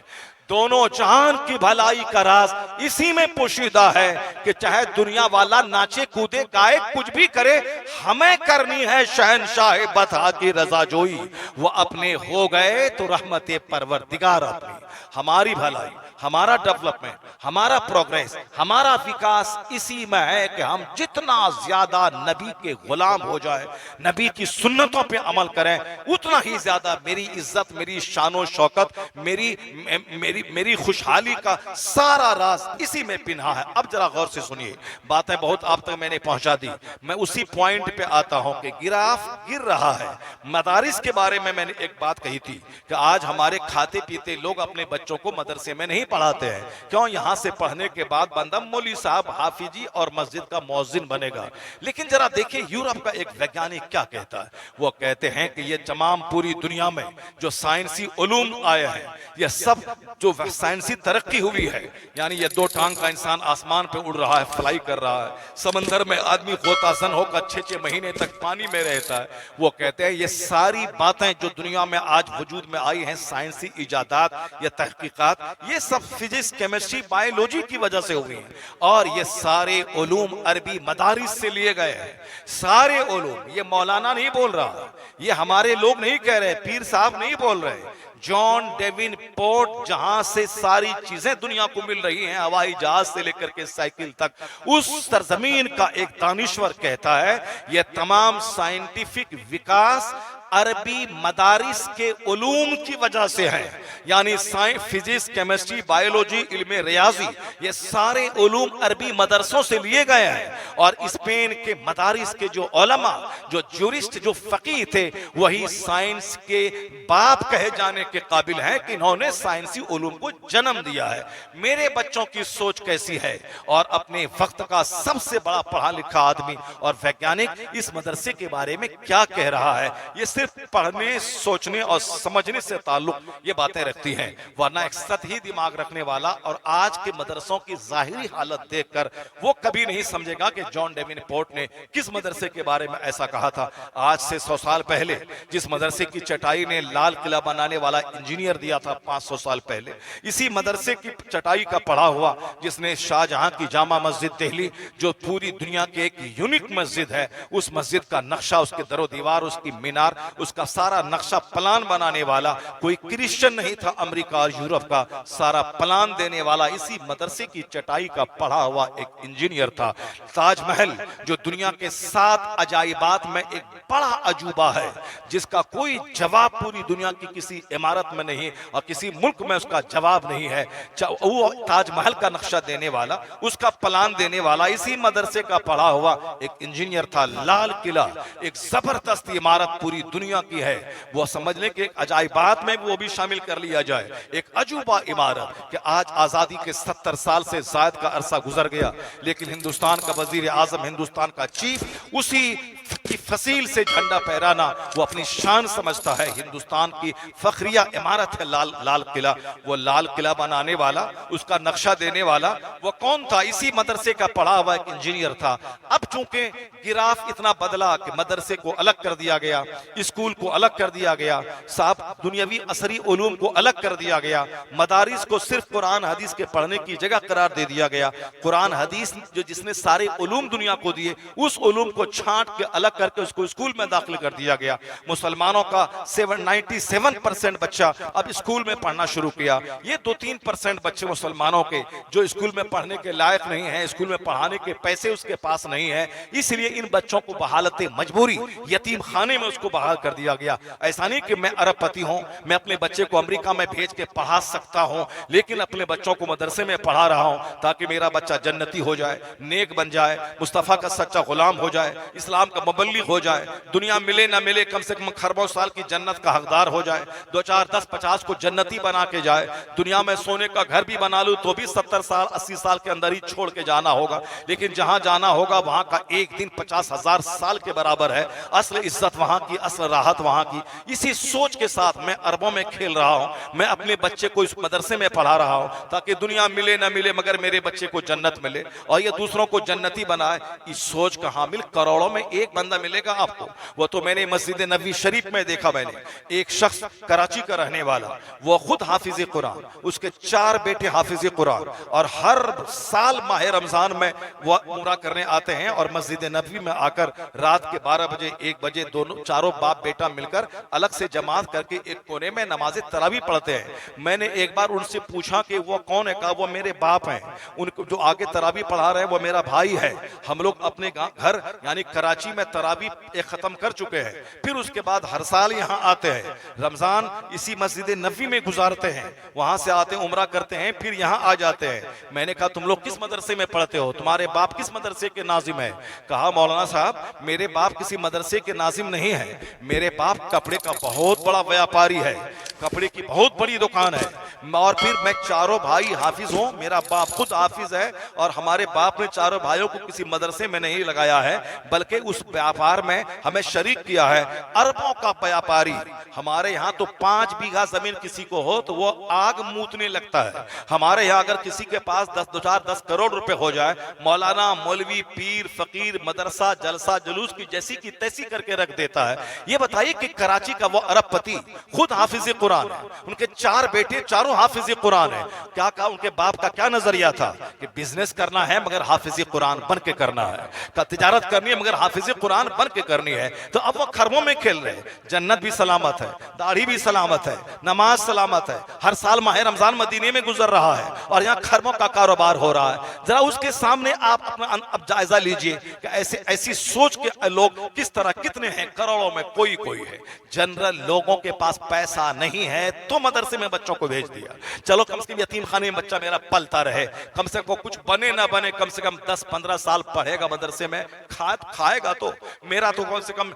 Speaker 1: दोनों जहान की भलाई का राज इसी में पोशीदा है कि चाहे दुनिया वाला नाचे कूदे गाए कुछ भी करे, हमें करनी है शहनशाह बता की रजा जोई। वो अपने हो गए तो रहमत परवरदिगार अपनी। हमारी भलाई, हमारा डेवलपमेंट, हमारा प्रोग्रेस, हमारा विकास इसी में है कि हम जितना ज्यादा नबी के गुलाम हो जाए, नबी की सुन्नतों पे अमल करें, उतना ही ज्यादा मेरी इज्जत, मेरी शानो शौकत, मेरी खुशहाली का सारा राज इसी में पिन्हा है। अब जरा गौर से सुनिए, बातें बहुत आप तक मैंने पहुंचा दी, मैं उसी पॉइंट पे आता हूं कि गिराफ गिर रहा है। मदारिस के बारे में मैंने एक बात कही थी कि आज हमारे खाते पीते लोग अपने बच्चों को मदरसे में नहीं पढ़ाते हैं। क्यों? यहां से पढ़ने के बाद बंदा मौलवी साहब, हाफिजी और मस्जिद का मौजिन बनेगा। लेकिन जरा देखिए यूरोप का एक वैज्ञानिक क्या कहता है। वो कहते हैं कि ये तमाम पूरी दुनिया में जो साइंसी उलूम आए हैं, ये सब जो साइंसी तरक्की हुई है, यानी ये दो टांग का इंसान आसमान पे उड़ रहा है, फ्लाई कर रहा है, समंदर में आदमी गोतासन होकर 6-6 महीने तक पानी में रहता है, वो कहते हैं ये सारी बातें जो दुनिया में आज वजूद में आई हैं, साइंसी इजादात या तहकीकात, ये सब फिजिक्स, केमिस्ट्री, बायोलॉजी की वजह से हुई हैं। और ये सारे उलूम अरबी मदारिस से लिए गए हैं। सारे उलूम, ये मौलाना नहीं बोल रहा, ये हमारे लोग नहीं कह रहे, पीर साहब नहीं बोल रहे, जॉन डेविन पोर्ट, जहां से सारी चीजें दुनिया को मिल रही हैं, हवाई जहाज से लेकर के साइकिल तक, उस सरजमीन का एक दानिश्वर कहता है यह तमाम साइंटिफिक विकास अरबी मदारिस के उलूम की वजह से है। यानी साइंस, फिजिक्स, केमिस्ट्री, बायोलॉजी, इल्म रियाजी, ये सारे उलूम अरबी मदरसों से लिए गए हैं। और स्पेन के मदारिस के जो उलमा, जो ज्यूरिस्ट, जो फकीह थे, वही साइंस के बाप कहे जाने के काबिल हैं कि इन्होंने साइंसी उलूम को जन्म दिया है। मेरे बच्चों की सोच कैसी है? और अपने वक्त का सबसे बड़ा पढ़ा लिखा आदमी और वैज्ञानिक इस मदरसे के बारे में क्या कह रहा है? ये सिर्फ पढ़ने, सोचने और समझने से ताल्लुक ये बातें रखती हैं, वरना एक सतही दिमाग रखने वाला और आज के मदरसों की जाहिरी हालत देखकर वो कभी नहीं समझेगा कि जॉन डेविन पोर्ट ने किस मदरसे के बारे में ऐसा कहा था। आज से 100 साल पहले जिस मदरसे की चटाई ने लाल किला बनाने वाला इंजीनियर दिया था, 500 साल पहले इसी मदरसे की चटाई का पढ़ा हुआ जिसने शाहजहां की जामा मस्जिद दिल्ली, जो पूरी दुनिया की एक यूनिक मस्जिद है, उस मस्जिद का नक्शा, उसके दरो दीवार, उसकी मीनार, उसका सारा नक्शा प्लान बनाने वाला कोई क्रिश्चियन नहीं था अमेरिका और यूरोप का, सारा प्लान देने वाला इसी मदरसे की चटाई का पढ़ा हुआ एक इंजीनियर था। ताजमहल जो दुनिया के 7 अजाइबात में एक बड़ा अजूबा है, जिसका कोई जवाब पूरी दुनिया की किसी इमारत में नहीं और किसी मुल्क में उसका जवाब नहीं है, वो ताजमहल का नक्शा देने वाला, उसका प्लान देने वाला इसी मदरसे का पढ़ा हुआ एक इंजीनियर था। लाल किला एक जबरदस्त इमारत पूरी दुनिया की है, वो समझने के अजाइबात में वो भी शामिल कर लिया जाए। एक अजूबा इमारत कि आज आजादी के 70 साल से ज्यादा का अरसा गुजर गया, लेकिन हिंदुस्तान का वजीर आजम, हिंदुस्तान का चीफ, उसी की फसील से झंडा फहराना वो अपनी शान समझता है। हिंदुस्तान की फखरिया इमारत है लाल किला। वो लाल किला बनाने वाला, उसका नक्शा देने वाला वो कौन था? इसी मदरसे का पढ़ा हुआ एक इंजीनियर था। अब चूंकि गिराफ इतना बदला कि मदरसे को अलग कर दिया गया, स्कूल को अलग कर दिया गया, साहब दुनियावी असरी उलूम को अलग कर दिया गया, मदारिस को सिर्फ कुरान हदीस के पढ़ने की जगह करार दे दिया गया। कुरान हदीस जो जिसने सारे उलूम दुनिया को दिए, उस उलूम को छांट के अलग करके उसको स्कूल में दाखिल कर दिया गया। मुसलमानों का 97% बच्चा अब स्कूल में पढ़ना शुरू किया। ये 2-3% बच्चे मुसलमानों के जो स्कूल में पढ़ने के लायक नहीं है, स्कूल में पढ़ाने के पैसे उसके पास नहीं है, इसलिए इन बच्चों को बहालते मजबूरी यतीम खाने में उसको बहाल कर दिया गया। ऐसा नहीं कि मैं अरबपति हूं, मैं अपने बच्चे को अमेरिका में भेज के पढ़ा सकता हूं, लेकिन अपने बच्चों को मदरसे में पढ़ा रहा हूं ताकि मेरा बच्चा जन्नती हो जाए, नेक बन जाए, मुस्तफा का सच्चा गुलाम हो जाए, इस्लाम का मुबल्लिग हो जाए, दुनिया मिले ना मिले कम से कम खरबों साल की जन्नत का हकदार हो जाए, 2, 4, 10, 50 को जन्नती बना के जाए। दुनिया में सोने का घर भी बना लूं तो भी 70 साल 80 साल के अंदर ही छोड़ के जाना होगा, लेकिन जहां जाना होगा वहां का एक दिन 50,000 साल के बराबर है। असल इज्जत वहां की, असल राहत वहां की। इसी सोच के साथ मैं अरबों में खेल रहा हूं, मैं अपने बच्चे को इस मदरसे में पढ़ा रहा हूं ताकि दुनिया मिले ना मिले मगर मेरे बच्चे को जन्नत मिले और ये दूसरों को जन्नती बनाए। इस सोच का हामिल करोड़ों में एक बंदा मिलेगा आपको। वो तो मैंने मस्जिद नबी शरीफ में देखा, मैंने एक शख्स कराची का रहने वाला, वो खुद हाफिज कुरान, उसके 4 बेटे हाफिज कुरान, और हर साल माह रमजान में वो उम्रा करने आते हैं और मस्जिद नबी में आकर रात के 12 बजे 1 बजे दोनों चारों बाप बेटा मिलकर अलग से जमात करके एक कोने में नमाज तरावी पढ़ते हैं। मैंने एक बार उनसे पूछा कि वो कौन है, कहा वो मेरे बाप हैं, उनको जो आगे तरावी पढ़ा रहे हैं वो मेरा भाई है। हम लोग अपने घर यानी कराची में तरावी एक खत्म कर चुके हैं, फिर उसके बाद हर साल यहाँ आते हैं, रमजान इसी मस्जिद नबी में गुजारते हैं, वहां से आते हैं उम्रा करते हैं, फिर यहाँ आ जाते हैं। मैंने कहा तुम लोग किस मदरसे में पढ़ते हो, तुम्हारे बाप किस मदरसे के नाजिम है? कहा मौलाना साहब मेरे बाप किसी मदरसे के नाजिम नहीं है, मेरे बाप कपड़े का बहुत बड़ा व्यापारी है, कपड़े की बहुत बड़ी दुकान है, और फिर मैं चारों भाई हाफिज हूँ, मेरा बाप खुद हाफिज है और हमारे बाप ने चारों भाइयों को किसी मदरसे में नहीं लगाया है बल्कि उस व्यापार में हमें शरीक किया है। अरबों का व्यापारी, हमारे यहाँ तो 5 बीघा जमीन किसी को हो तो वो आग मूतने लगता है। हमारे यहाँ अगर किसी के पास 10 करोड़ रुपए हो जाए, मौलाना मौलवी पीर फकीर मदरसा जलसा जुलूस की जैसी की तैसी करके रख देता है। ये बताइए कि कराची का वो अरबपति खुद हाफिज कुरान है, उनके 4 बेटे चारों हाफिज कुरान है। क्या कहा उनके बाप का क्या नजरिया था कि बिजनेस करना है मगर हाफिज कुरान बन के करना है, का तिजारत करनी है मगर हाफिज कुरान बन के करनी है। तो अब वो खरबों में खेल रहे हैं, जन्नत भी सलामत है, दाढ़ी भी सलामत है, नमाज सलामत है, हर साल माह रमजान मदीने में गुजर रहा है और यहाँ खरबों का कारोबार हो रहा है। जरा उसके सामने आप अपना अब जायजा लीजिए कि ऐसी सोच के लोग किस तरह, कितने हैं, करोड़ों में कोई है। जनरल लोगों के पास पैसा नहीं है तो मदरसे में बच्चों को भेज दिया, चलो कम से कम यतीम खाने में बच्चा मेरा पलता रहे, कम से कम कुछ बने ना बने कम से कम 10-15 साल पढ़ेगा मदरसे में, खाएगा तो मेरा तो कम से कम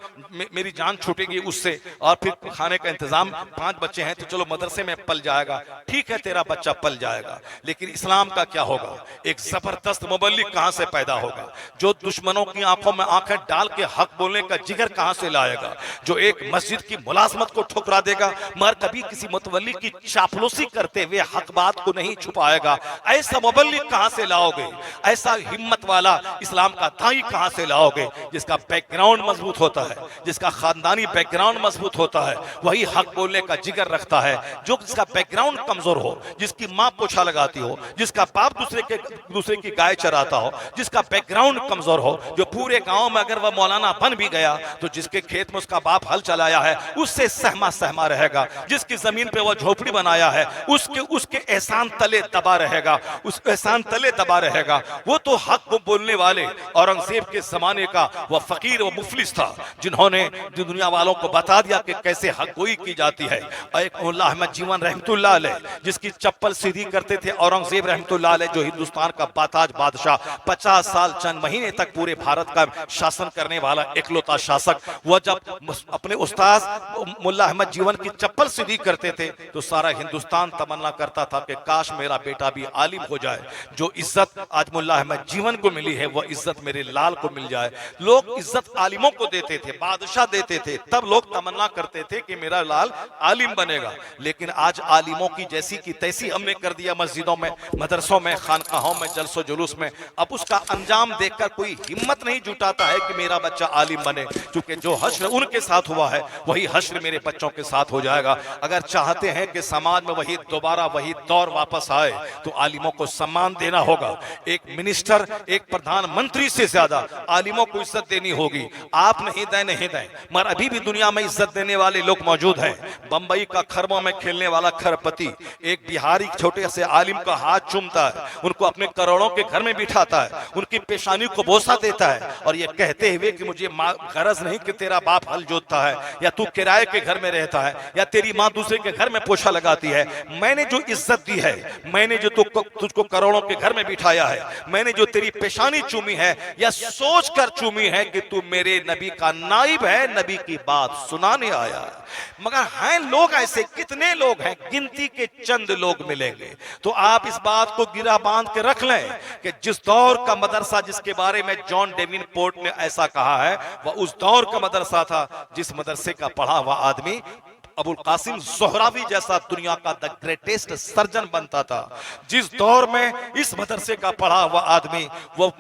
Speaker 1: मेरी जान छूटेगी उससे, और फिर खाने का इंतजाम, 5 बच्चे हैं तो चलो मदरसे में पल जाएगा, ठीक है तेरा बच्चा पल जाएगा। लेकिन इस्लाम का क्या होगा? एक जबरदस्त मुबल्लिग कहां से पैदा होगा जो दुश्मनों की आंखों में आंखें डाल के हक बोलने का जिगर कहां से लाएगा, जो एक मस्जिद की मुलाजमत को ठुकरा देगा मगर कभी किसी मुतवल्ली की चापलूसी करते हुए हक बात को नहीं छुपाएगा। ऐसा मुबल्लिग कहां से लाओगे? ऐसा हिम्मत वाला इस्लाम का दाई कहां से लाओगे? जिसका बैकग्राउंड मजबूत होता है, जिसका खानदानी बैकग्राउंड मजबूत होता है, वही हक बोलने का जिगर रखता है। जो जिसका बैकग्राउंड कमजोर हो, जिसकी मां पोछा लगाती हो, जिसका बाप दूसरे की गाय चराता हो, जिसका बैकग्राउंड कमजोर हो, जो पूरे गांव में अगर वह मौलाना बन भी गया तो जिसके खेत में उसका बाप हल चलाया है उससे सहमा रहेगा, जिसकी जमीन पे वह झोपड़ी बनाया है उसके एहसान तले दबा रहेगा, उस एहसान तले दबा रहेगा। वो तो हक बोलने वाले औरंगजेब के जमाने का वह फकीर व मुफलिस था जिन्होंने दुनिया वालों को बता दिया कि कैसे हक गोई की जाती है। एक मुल्ला अहमद जीवन रहमतुल्लाह अलैह जिसकी चप्पल सीधी करते थे औरंगजेब रहमतुल्लाह अलैह, जो हिंदुस्तान का बाताज बादशाह, 50 साल चंद महीने तक पूरे भारत का शासन करने वाला इकलौता शासक, वह जब अपने उस्ताद मुल्ला अहमद जीवन की चप्पल सीधी करते थे तो सारा हिंदुस्तान तमन्ना करता था कि काश मेरा बेटा भी आलिम हो जाए। जो इज्जत आज मुल्ला अहमद जीवन को मिली है वह इज्जत मेरे लाल को मिल जाए। लोग इज्जत आलिमों को देते थे, बादशाह देते थे, तब लोग तमन्ना करते थे कि मेरा लाल आलिम बनेगा। लेकिन आज आलिमों की जैसी की तैसी हमने कर दिया मस्जिदों में, मदरसों में, खानकाहों में, जलसो जुलूस में। अब उसका अंजाम देखकर कोई हिम्मत नहीं जुटाता है कि मेरा बच्चा आलिम बने, क्योंकि जो हश्र उनके साथ हुआ है वही हश्र मेरे बच्चों के साथ हो जाएगा। अगर चाहते हैं कि समाज में वही दोबारा वही दौर वापस आए तो आलिमों को सम्मान देना होगा। एक मिनिस्टर, एक प्रधानमंत्री से ज्यादा आलिमों को इज्जत देनी होगी। होगी। आप नहीं दें नहीं दें, मगर अभी भी दुनिया में इज्जत देने वाले लोग मौजूद हैं। बंबई का खरबों में खेलने वाला खरपति एक बिहारी छोटे से आलिम का हाथ चूमता है, उनको अपने करोड़ों के घर में बिठाता है, उनकी पेशानी को बोसा देता है और ये कहते हुए कि मुझे गरज नहीं कि तेरा बाप हल जोतता है या तू किराए के घर में रहता है या तेरी माँ दूसरे के घर में पोछा लगाती है। मैंने जो इज्जत दी है, मैंने जो तुझको करोड़ों के घर में बिठाया है, मैंने जो तेरी पेशानी चूमी है या सोच कर चूमी है कि तू मेरे नबी का नाइब है, नबी की बात सुनाने आया है। मगर हैं लोग ऐसे, कितने लोग हैं, गिनती के चंद लोग मिलेंगे। तो आप इस बात को गिरा बांध के रख लें कि जिस दौर का मदरसा जिसके बारे में जॉन डेविनपोर्ट ने ऐसा कहा है, वह उस दौर का मदरसा था जिस मदरसे का पढ़ा हुआ आदमी अबुल कासिम ज़ोहरावी जैसा दुनिया का द ग्रेटेस्ट सर्जन बनता था। जिस दौर में इस मदरसे का पढ़ा हुआ आदमी वो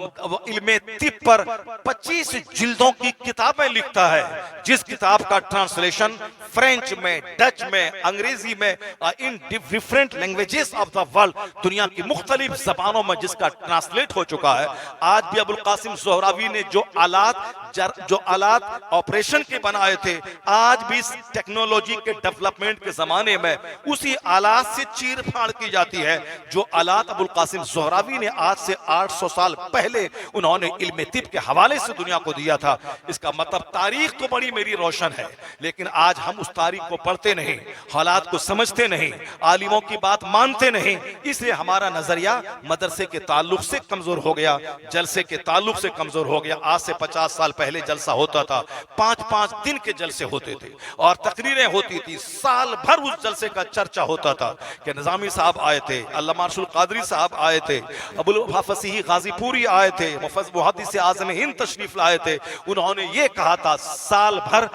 Speaker 1: इल्मे तिब पर 25 जिल्दों की किताबें लिखता है, जिस किताब का ट्रांसलेशन फ्रेंच में, डच में, अंग्रेजी में, in different languages of the world, दुनिया की मुख्तलिफ जबानों में जिसका ट्रांसलेट हो चुका है। आज भी अबुल कासिम ज़ोहरावी ने जो आलात ऑपरेशन के बनाए थे, आज भी इस टेक्नोलॉजी के डेवलपमेंट के जमाने में उसी आलात से चीर फाड़ की जाती है जो आलात अबुल कासिम ज़ोहरावी ने आज से 800 साल पहले उन्होंने इल्म तिब के हवाले से दुनिया को दिया था। इसका मतलब तारीख तो बड़ी मेरी रोशन है, लेकिन आज हम उस तारीख को पढ़ते नहीं, हालात को समझते नहीं, आलिमों की बात मानते नहीं, इसलिए हमारा नजरिया मदरसे के ताल्लुक से कमजोर हो गया, जलसे के ताल्लुक से कमजोर हो गया। आज से 50 साल पहले जलसा होता था, 5-5 दिन के जलसे होते थे और तकरीरें होती थी, साल भर उस जलसे का चर्चा होता था कि निजामी साहब आए थे, अल्लामा अरशुल कादरी साहब आए थे, अबुल फसीही गाजीपुरी आए थे, मुहद्दिस आज़म हिंद तशरीफ लाए थे। उन्होंने ये कहा था, साल भर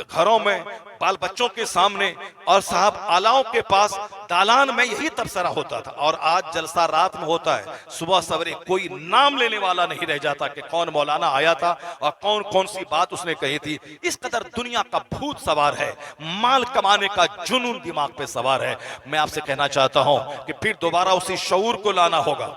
Speaker 1: घरों में बाल बच्चों के सामने और साहब आलाओं के पास दालान में यही तबसरा होता था। और आज जलसा रात में होता है, सुबह सवेरे कोई नाम लेने वाला नहीं रह जाता कि कौन मौलाना आया था और कौन कौन सी बात उसने कही थी। इस कदर दुनिया का भूत सवार है, माल कमाने का जुनून दिमाग पे सवार है। मैं आपसे कहना चाहता हूं कि फिर दोबारा उसी शऊर को लाना होगा।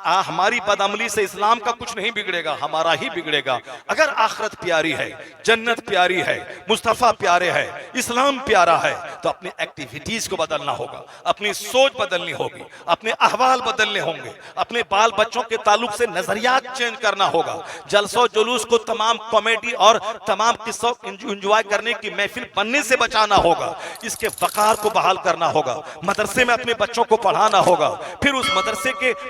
Speaker 1: हमारी बदअमली से इस्लाम का कुछ नहीं बिगड़ेगा, हमारा ही बिगड़ेगा। अगर आखिरत प्यारी है, जन्नत प्यारी है, मुस्तफा प्यारे है, इस्लाम प्यारा है, तो अपनी एक्टिविटीज को बदलना होगा, अपनी सोच बदलनी होगी, अपने अहवाल बदलने होंगे, अपने बाल बच्चों के ताल्लुक से नजरियात चेंज करना होगा। जलसों जुलूस को तमाम कॉमेडी और तमाम किस्सों एंजॉय करने की महफिल बनने से बचाना होगा, इसके वकार को बहाल करना होगा, मदरसे में अपने बच्चों को पढ़ाना होगा, फिर उस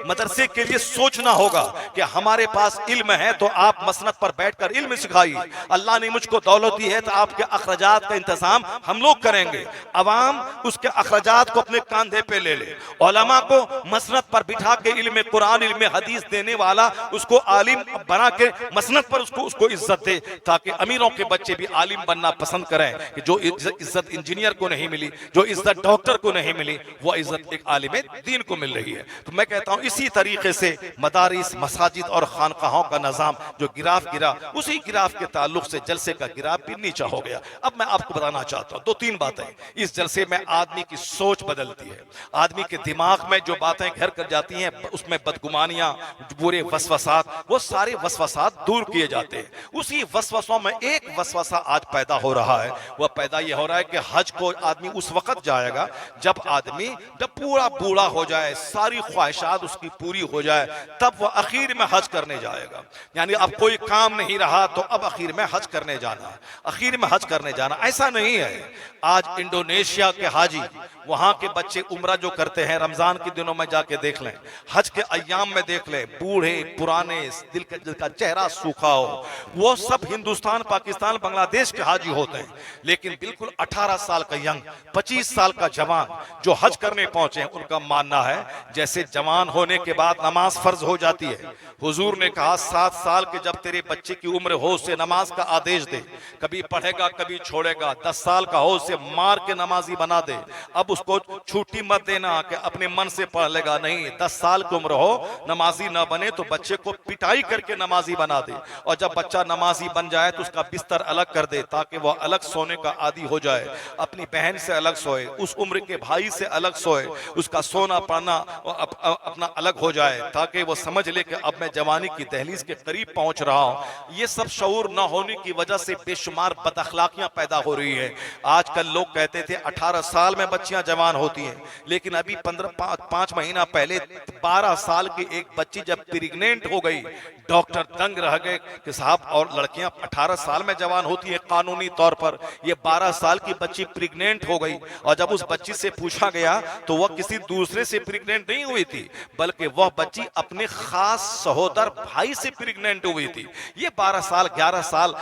Speaker 1: मदरसे के लिए सोचना होगा कि हमारे पास इल्म है तो आप मसनद पर बैठकर इल्म सिखाइए। अल्लाह ने मुझको दौलत दी है तो आपके अखराजात का इंतजाम हम लोग करेंगे। अवाम उसके अखराजात को अपने कांधे पे ले ले, उलमा को मसनद पर बिठा के इल्म कुरान इल्म हदीस देने वाला उसको आलिम बना के मसनद पर उसको इज्जत दे, ताकि अमीरों के बच्चे भी आलिम बनना पसंद करें कि जो इज्जत इंजीनियर को नहीं मिली, जो इज्जत डॉक्टर को नहीं मिली, वो इज्जत एक आलिम दीन को मिल रही है। तो मैं कहता हूं इसी तरीके से मदारिस, मसाजिद और खानकाहों का निजाम जो गिराफ गिरा, उसी गिराफ के ताल्लुक से जलसे का गिराफ भी नीचा हो गया। अब मैं आपको बताना चाहता हूं 2-3 बातें। इस जलसे में आदमी की सोच बदलती है, आदमी के दिमाग में जो बातें घर कर जाती हैं, उसमें बदगुमानियां, बुरे वसवसात, वो सारे वसवसात दूर किए जाते हैं। उसी वसवसों में एक वसवसा आज पैदा हो रहा है, वह पैदा यह हो रहा है कि हज को आदमी उस वक्त जाएगा जब पूरा बूढ़ा हो जाए, सारी ख्वाहिशात उसकी पूरी हो जाए, तब वह आखिर में हज करने जाएगा। यानी अब कोई काम नहीं रहा तो अब आखिर में हज करने जाना है, आखिर में हज करने जाना। ऐसा नहीं है। आज इंडोनेशिया के हाजी, वहां के बच्चे उम्रा जो करते हैं, रमजान के दिनों में जाके देख लें, हज के अय्याम में देख लें, बूढ़े पुराने दिल का चेहरा सूखा हो, वो सब हिंदुस्तान, पाकिस्तान, बांग्लादेश के हाजी होते हैं। लेकिन बिल्कुल 18 साल का यंग, 25 साल का जवान जो हज करने पहुंचे हैं, उनका मानना है जैसे जवान होने के बाद नमाज फर्ज हो जाती है। हुजूर ने कहा 7 साल के जब तेरे बच्चे की उम्र हो, उसे नमाज का आदेश दे, कभी पढ़ेगा कभी छोड़ेगा, छोड़ेगा। 10 साल का हो उसे मार के नमाजी बना दे। अब उसको छुट्टी मत देना कि अपने मन से पढ़ लेगा, नहीं, 10 साल की उम्र हो नमाजी ना बने तो बच्चे को पिटाई करके नमाजी बना दे। और जब बच्चा नमाजी बन जाए तो उसका बिस्तर अलग कर दे ताकि वह अलग सोने का आदी हो जाए, अपनी बहन से अलग सोए, उस उम्र के भाई से अलग सोए, उसका सोना पढ़ना अपना अलग हो जाए ताकि वो समझ ले कि अब मैं जवानी की दहलीज के करीब पहुंच रहा हूं। ये सब शऊर न होने की वजह से बेशुमार बदअखलाकियां पैदा हो रही है। आजकल लोग कहते थे 18 साल में बच्चियां जवान होती हैं, लेकिन अभी 5 महीना पहले 12 साल की एक बच्ची जब प्रेग्नेंट हो गई, डॉक्टर दंग रह गए कि साहब, और लड़कियां 18 साल में जवान होती है कानूनी तौर पर, ये 12 साल की बच्ची प्रेग्नेंट हो गई। और जब उस बच्ची से पूछा गया तो वह किसी दूसरे से प्रेग्नेंट नहीं हुई थी, बल्कि वह बच्ची अपने खास सहोदर भाई से प्रेग्नेंट हुई थी। ये 12 साल, 11 साल,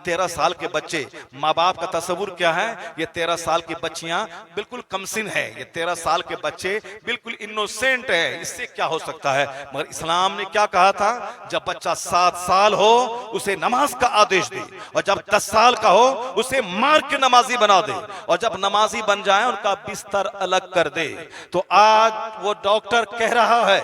Speaker 1: 13 साल के बच्चे, माँ बाप का तस्वुर क्या है? ये 13 साल की बच्चियां बिल्कुल कमसिन है, ये 13 साल के बच्चे बिल्कुल इनोसेंट है, इससे क्या हो सकता है? मगर इस्लाम ने क्या कहा था? जब बच्चा 7 साल हो उसे नमाज का आदेश दे, और जब 10 साल का हो उसे मार के नमाजी बना दे, और जब नमाजी बन जाए उनका बिस्तर अलग कर दे। तो आज वो डॉक्टर कह रहा है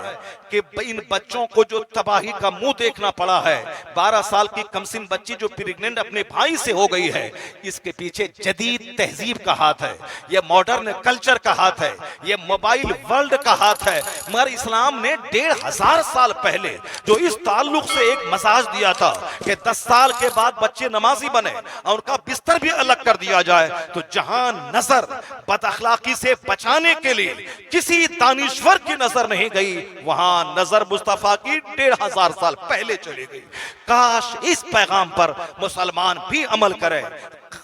Speaker 1: कि इन बच्चों को जो तबाही का मुंह देखना पड़ा है, 12 साल की कमसिन बच्ची जो प्रेग्नेंट अपने भाई से हो गई है, इसके पीछे जदीद तहजीब का हाथ है, ये मॉडर्न कल्चर का हाथ है, ये मोबाइल वर्ल्ड का हाथ है। मगर इस्लाम ने 1500 साल पहले जो इस ताल्लुक से एक मसाज दिया था कि 10 साल के बाद बच्चे नमाजी बने और उनका बिस्तर भी अलग कर दिया जाए, तो जहां नजर बदअखलाकी से बचाने के लिए किसी दानिश्वर की नजर नहीं गई, वहां नजर मुस्तफा की 1500 साल पहले चली गई। काश इस पैगाम पर मुसलमान भी अमल करें,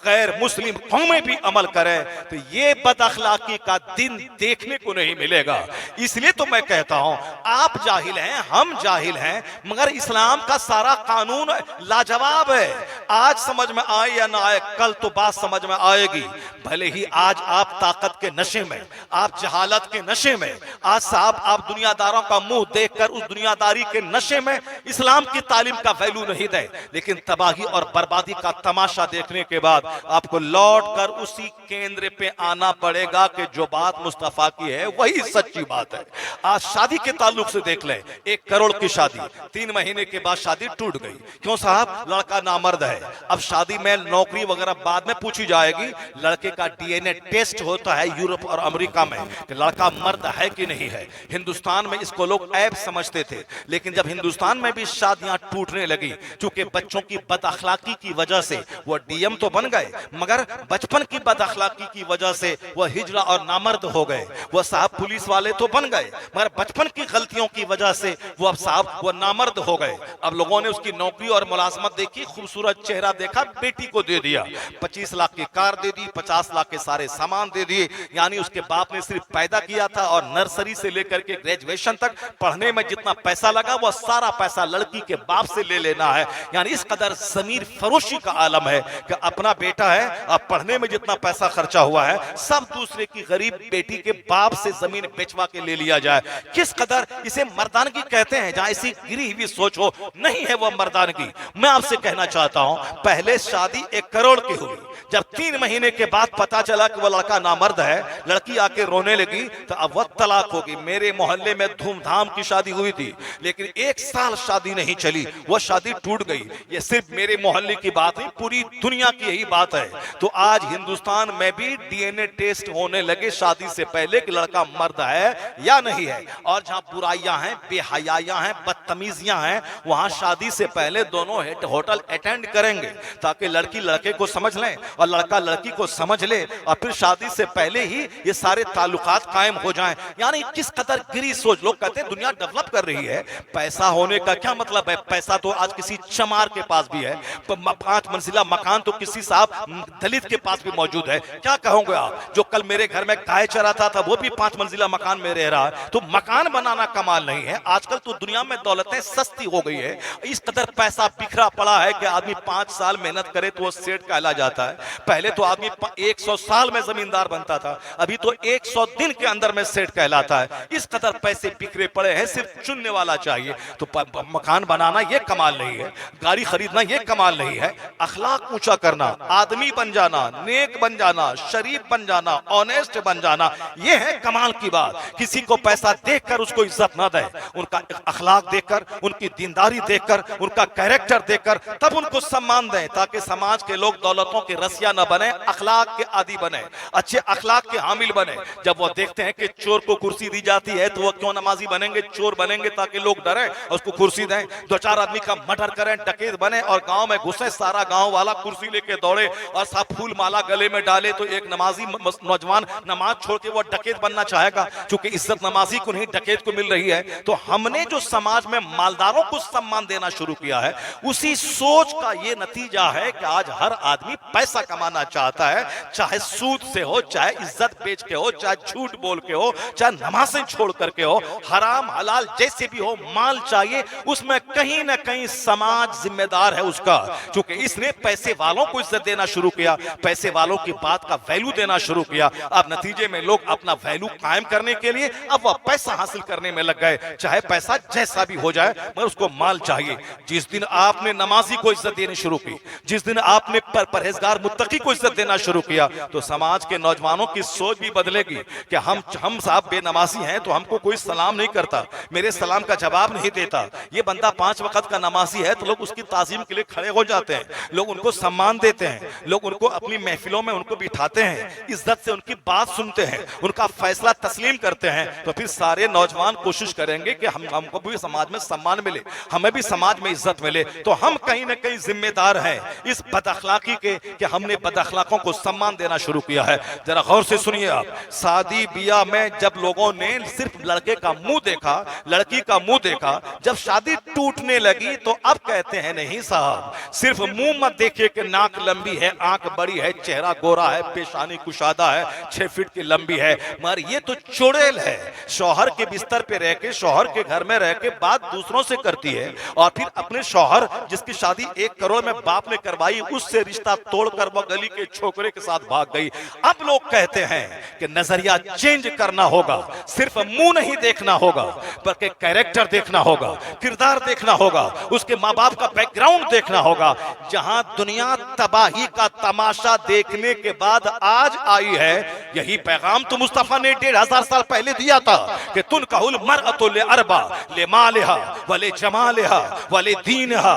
Speaker 1: गैर मुस्लिम कौमें भी अमल करें, तो ये बदअखलाकी का दिन देखने को नहीं मिलेगा। इसलिए तो मैं कहता हूं, आप जाहिल हैं, हम जाहिल हैं, मगर इस्लाम का सारा कानून लाजवाब है। आज समझ में आए या ना आए, कल तो बात समझ में आएगी। भले ही आज आप ताकत के नशे में, आप जहालत के नशे में, आज साहब आप दुनियादारों का मुंह देखकर उस दुनियादारी के नशे में इस्लाम की तालीम का वैल्यू नहीं दे, लेकिन तबाही और बर्बादी का तमाशा देखने के बाद आपको लौट कर उसी केंद्र पे आना पड़ेगा कि जो बात मुस्तफा की है वही सच्ची बात है। आज शादी के ताल्लुक से देख लें, 1 करोड़ की शादी, 3 महीने के बाद शादी टूट गई। क्यों साहब? लड़का नामर्द है। अब शादी में नौकरी वगैरह बाद में पूछी जाएगी, लड़के का डीएनए टेस्ट होता है यूरोप और अमेरिका में कि लड़का मर्द है कि नहीं है। हिंदुस्तान में इसको लोग ऐब समझते थे, लेकिन जब हिंदुस्तान में भी शादियां टूटने लगी, चूंकि बच्चों की बदअखलाकी की वजह से वो डीएम तो बन गए, मगर बचपन की बदअखलाकी की वजह से वह हिजड़ा और नामर्द हो गए। वह साहब पुलिस वाले तो बन गए, मगर बचपन की गलतियों की वजह से वो अब साहब वो नामर्द हो गए। अब लोगों ने उसकी नौकरी और मुलाजमत देखी, खूबसूरत चेहरा देखा, बेटी को दे दिया, 25 लाख की कार दे दी, 50 लाख के सारे सामान दे दिए। यानी उसके बाप ने सिर्फ पैदा किया था और नर्सरी से लेकर के ग्रेजुएशन तक पढ़ने में जितना पैसा लगा वह सारा पैसा लड़की के बाप से ले लेना है। यानी इस कदर जमीर फरोशी का आलम है कि अपना बेटा है, अब पढ़ने में जितना पैसा खर्चा हुआ है सब दूसरे की गरीब बेटी के बाप से जमीन बेचवा के ले लिया जाए। किस कदर इसे मर्दानगी कहते हैं, जहां ऐसी गिरी हुई सोच हो, नहीं है वह मर्दानगी। मैं आपसे कहना चाहता हूं, पहले शादी 1 करोड़ की हुई, जब 3 महीने के बाद पता चला कि वह लड़का नामर्द है, लड़की आके रोने लगी, तो अब वह तलाक होगी। मेरे मोहल्ले में धूमधाम की शादी हुई थी, लेकिन 1 साल शादी नहीं चली, वह शादी टूट गई। ये सिर्फ मेरे मोहल्ले की बात नहीं, पूरी दुनिया की यही बात है। तो आज हिंदुस्तान में भी डीएनए टेस्ट होने लगे शादी से पहले कि लड़का मर्द है या नहीं है। और जहां बुराइयां हैं, बेहयाइयां हैं, बदतमीजियां हैं, वहां शादी से पहले दोनों होटल अटेंड करेंगे ताकि लड़की लड़के को समझ लें और लड़का लड़की को समझ ले, और फिर शादी से पहले ही ये सारे ताल्लुकात कायम हो जाएं। यानी किस कदर गिरी सोच। लोग कहते हैं दुनिया डेवलप कर रही है, पैसा होने का क्या मतलब है? पैसा तो आज किसी चमार के पास भी है, 5 मंजिला मकान तो किसी साहब दलित के पास भी मौजूद है। क्या कहोगे आप? जो कल मेरे घर में गाय चराता था वो भी 5 मंजिला मकान में रह रहा है। तो मकान बनाना कमाल नहीं है। आजकल तो दुनिया में दौलतें सस्ती हो गई है, इस कदर पैसा बिखरा पड़ा है कि आदमी 5 साल मेहनत करे तो वो सेठ कहला जाता है। पहले तो आदमी 100 साल में जमींदार बनता था, अभी तो 100 दिन के अंदर में सेठ कहलाता है। इस कदर पैसे बिखरे पड़े हैं, सिर्फ चुनने वाला चाहिए। तो मकान बनाना ये कमाल नहीं है, गाड़ी खरीदना ये कमाल नहीं है, अखलाक ऊंचा करना, आदमी बन जाना, नेक बन जाना, शरीफ बन जाना, ऑनेस्ट बन जाना, यह है कमाल की बात। किसी को पैसा देखकर उसको इज्जत ना दे, उनका अखलाक देखकर, उनकी दीनदारी देखकर, उनका कैरेक्टर देखकर तब उनको सम्मान दें, ताकि समाज के लोग दौलतों के रसिया न बने, अखलाक के आदी बने, अच्छे अखलाक के हामिल बने। जब वो देखते हैं कि चोर को कुर्सी दी जाती है तो वो क्यों नमाजी बनेंगे, चोर बनेंगे ताकि लोग डरें और उसको कुर्सी दें। दो चार आदमी का मर्डर करें, डकैत बने और गांव में घुसे, सारा गांव वाला कुर्सी लेके दौड़े और सब फूल माला गले में डाले, तो एक नमाजी नौजवान नमाज छोड़ के वो डकैत बनना चाहेगा, क्योंकि इज्जत नमाजी को नहीं डकैत को मिल रही है। तो हमने जो समाज में मालदारों को सम्मान देना शुरू किया है, उसी सोच का ये नतीजा है कि आज हर आदमी पैसा कमाना चाहता है, चाहे सूद से हो, चाहे इज्जत बेच के हो, चाहे झूठ बोल के हो, चाहे नमाजें छोड़ करके हो, हराम हलाल जैसे भी हो, माल चाहिए, उसमें कहीं ना कहीं समाज जिम्मेदार है उसका, क्योंकि इसने पैसे वालों को इज्जत देना शुरू किया, पैसे वालों की बात का वैल्यू देना शुरू किया। अब नतीजे में लोग अपना वैल्यू कायम करने के लिए अब वह पैसा हासिल करने में लग गए, चाहे पैसा जैसा भी हो जाए मगर उसको माल चाहिए। जिस दिन आपने नमाजी को इज्जत देनी शुरू की, जिस दिन आपने परहेजगार मुत्तकी को इज्जत देना शुरू किया, तो समाज के नौजवानों की सोच भी बदलेगी कि हम साहब बेनमाजी हैं तो हमको कोई सलाम नहीं करता, मेरे सलाम का जवाब नहीं देता। ये बंदा 5 वक्त का नमाजी है तो लोग उसकी ताजीम के लिए खड़े हो जाते हैं, लोग उनको सम्मान देते हैं, लोग उनको अपनी महफिलों में उनको बिठाते हैं, इज्जत से उनकी बात सुनते हैं, उनका फैसला तस्लीम करते हैं। तो फिर सारे नौजवान कोशिश करेंगे कि हमको भी समाज में सम्मान मिले, हमें भी समाज में इज्जत मिले। तो हम कहीं ना कहीं जिम्मेदार हैं इस बदअखलाकी के कि हमने बदअखलाकों को सम्मान देना शुरू किया है। जरा गौर से सुनिए आप, शादी बियाह में जब लोगों ने सिर्फ लड़के का मुंह देखा, लड़की का मुंह देखा, जब शादी टूटने लगी तो अब कहते हैं नहीं साहब, सिर्फ मुंह मत देखिए कि नाक लंबी है, आंख बड़ी है, चेहरा गोरा है, पेशानी कुशादा है, 6 फीट की लंबी है, मगर ये तो चुड़ैल है। शौहर के बिस्तर पे रह के, शौहर के घर में रह के बात दूसरों से करती है और फिर अपने शौहर जिसकी शादी 1 करोड़ में बाप ने करवाई, उससे रिश्ता तोड़कर वो गली के छोकरे के साथ भाग गई। अब लोग कहते हैं कि नजरिया चेंज करना होगा, सिर्फ मुंह नहीं देखना होगा बल्कि कैरेक्टर देखना होगा, किरदार देखना होगा, उसके माँ बाप का बैकग्राउंड देखना होगा। जहां दुनिया तबाही का तमाशा देखने के बाद आज आई है, यही पैगाम तो मुस्तफा ने 1500 साल पहले दिया था कि तुन कहूल मरअतु ले अरबा ले मालिहा वले जमालिहा वले दीनहा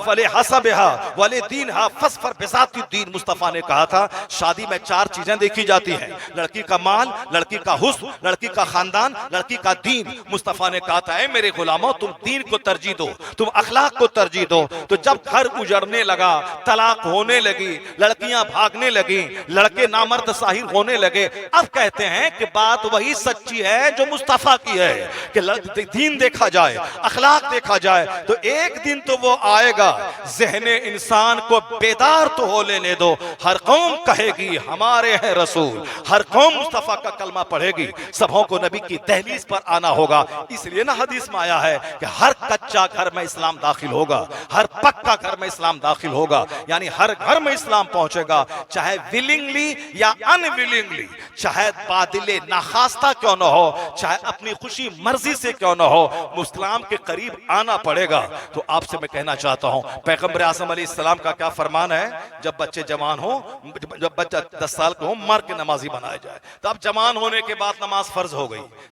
Speaker 1: वले हसबहा वले दीनहा फसफर बिजाती दीन। मुस्तफा ने कहा था शादी में 4 चीजें देखी जाती हैं, लड़की का माल, लड़की का हुस्न, लड़की का खानदान, लड़की का दीन। मुस्तफा ने कहा था ऐ मेरे गुलामों, तुम दीन को तरजीह दो, तुम अखलाक को तरजीह दो। तो जब घर उजड़ने लगा, तलाक होने लगी, लड़कियां भागने लगी, लड़के नामर्द साहिर होने लगे, अब कहते हैं कि बात वही सच्ची है जो मुस्तफा की है कि दीन देखा जाए, अखलाक देखा जाए। तो एक दिन तो वो आएगा, ज़हने इंसान को बेदार तो हो लेने दो, हर कौम कहेगी हमारे हैं रसूल, हर कौम मुस्तफा का कलमा पढ़ेगी, सबों को नबी की दहलीज पर आना होगा। इसलिए ना हदीस में आया है कि हर कच्चा घर में इस्लाम दाखिल होगा, हर पक्का घर में इस्लाम दाखिल होगा, यानी हर घर में इस्लाम पहुंचेगा, चाहे विलिंगली या अनविलिंगली, चाहे बादिले नाखास्ता क्यों न हो, चाहे अपनी खुशी मर्जी से क्यों न हो, इस्लाम के करीब आना पड़ेगा। तो आपसे मैं कहना चाहता हूं, पैगंबर आज़म अलैहिस्सलाम का क्या फरमान है, जब बच्चे जवान हो, जब बच्चा 10 साल का हो, मर के नमाजी बनाया जाए। तो अब जवान होने के बाद नमाज फर्ज हो गई,